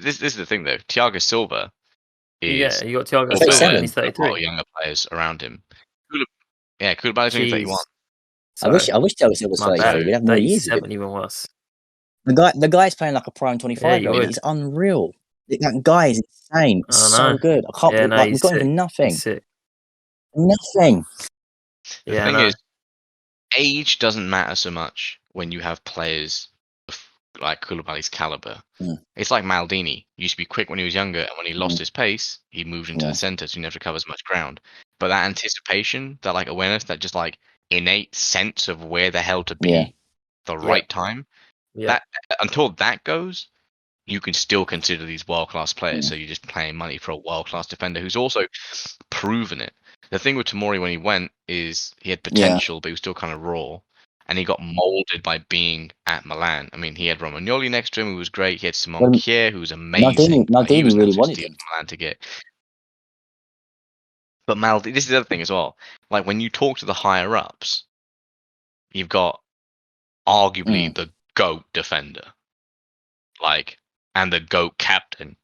This is the thing though. Thiago Silva is You got Thiago also Silva, and a he's lot 33. of younger players around him. Koulibaly's only 31. I wish Thiago Silva was My 33. bad. We'd have more years with 37 him. even worse. The guy's playing like a prime 25 you year old. would. He's unreal. That guy is insane. He's I so know. good. I can't believe we've got him for nothing. He's sick. Nothing. The thing is, age doesn't matter so much when you have players like Koulibaly's caliber. It's like Maldini. He used to be quick when he was younger, and when he lost his pace, he moved into the centre, so he never to cover as much ground. But that anticipation, that like awareness, that just like innate sense of where the hell to be, the right time, that until that goes, you can still consider these world-class players. So you're just paying money for a world-class defender who's also proven it. The thing with Tomori when he went is he had potential, but he was still kind of raw. And he got molded by being at Milan. I mean, he had Romagnoli next to him, who was great. He had Simon Kjaer, who was amazing. Maldini he was really wanted him. Milan to get. But this is the other thing as well. Like when you talk to the higher ups, you've got arguably the GOAT defender, and the GOAT captain.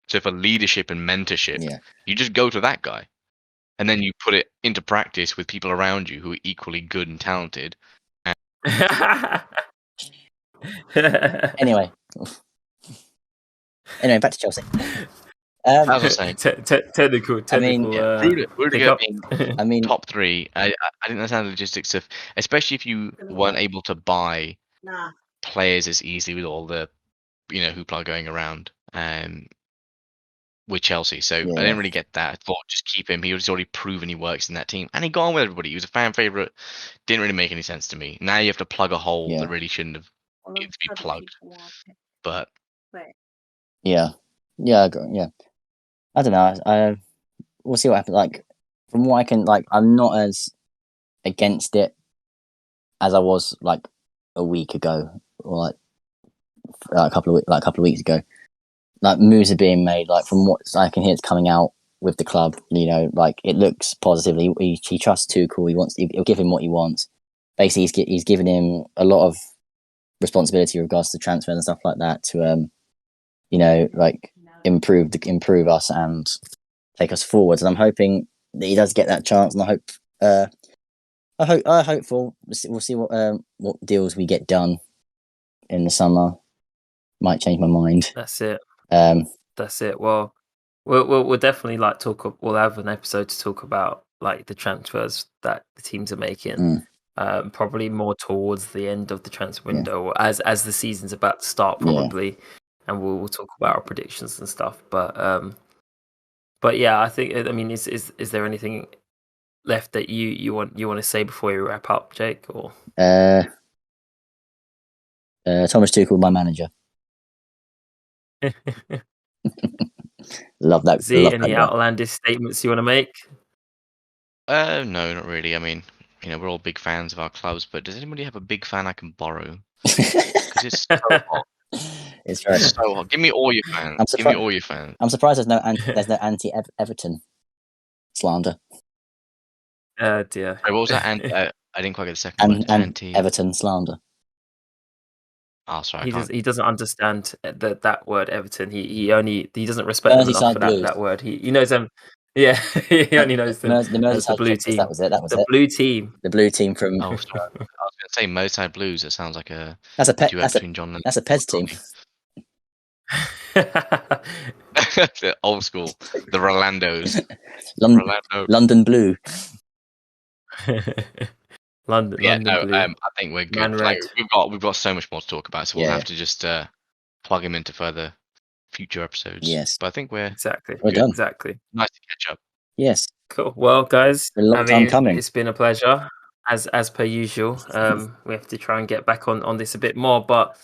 So for leadership and mentorship, you just go to that guy, and then you put it into practice with people around you who are equally good and talented. Anyway, back to Chelsea. As I was saying, technical. Rudiger being top 3. I didn't understand the logistics of, especially if you weren't able to buy players as easily with all the hoopla going around with Chelsea. So I didn't really get that. I thought just keep him. He was already proven he works in that team, and he got on with everybody. He was a fan favorite. Didn't really make any sense to me. Now you have to plug a hole that really shouldn't have needed to be plugged. But I don't know. We'll see what happens. Like from what I can, I'm not as against it as I was like a week ago, or a couple of weeks ago. Like moves are being made. Like from what I can hear, it's coming out with the club. Like it looks positive. He trusts Tuchel. He'll give him what he wants. Basically, he's given him a lot of responsibility in regards to transfers and stuff like that to improve us and take us forwards. And I'm hoping that he does get that chance. And I hope we'll see what deals we get done in the summer. Might change my mind. That's it. Well, we'll definitely we'll have an episode to talk about like the transfers that the teams are making. Probably more towards the end of the transfer window, or as the season's about to start, probably. And we'll talk about our predictions and stuff. But yeah, I think is there anything left that you want to say before we wrap up, Jake? Or Thomas Tuchel, my manager. Love that. Z, any outlandish statements you want to make? No, not really. I mean, we're all big fans of our clubs, but does anybody have a big fan I can borrow? Because it's so hot. It's very so hot. Give me all your fans. Give me all your fans. I'm surprised there's no anti-Everton slander. Dear. Wait, what was that? I didn't quite get the second word. Anti-Everton slander. Oh, sorry. He doesn't understand that word Everton. He doesn't respect them enough for that word. He knows them. Yeah, he only knows them. The blue team. That was it. The blue team. The blue team from. Oh, sorry. I was going to say Merseyside Blues. It sounds like a. That's a pet. Between John and that's a Pez team. The old school. The Rolandos. London Blue. London. Yeah, London Blue. I think we're good. We've got so much more to talk about, so we'll have to just plug him into further future episodes. Yes, but I think we're done. Exactly. Nice to catch up. Yes. Cool. Well, guys, a long time coming. It's been a pleasure, as per usual. We have to try and get back on this a bit more, but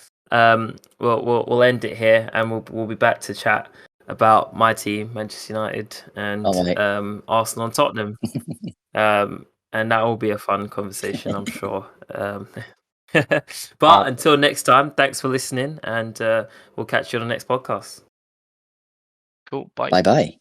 we'll end it here, and we'll be back to chat about my team, Manchester United, and Arsenal and Tottenham. And that will be a fun conversation, I'm sure. But until next time, thanks for listening, and we'll catch you on the next podcast. Cool. Bye. Bye.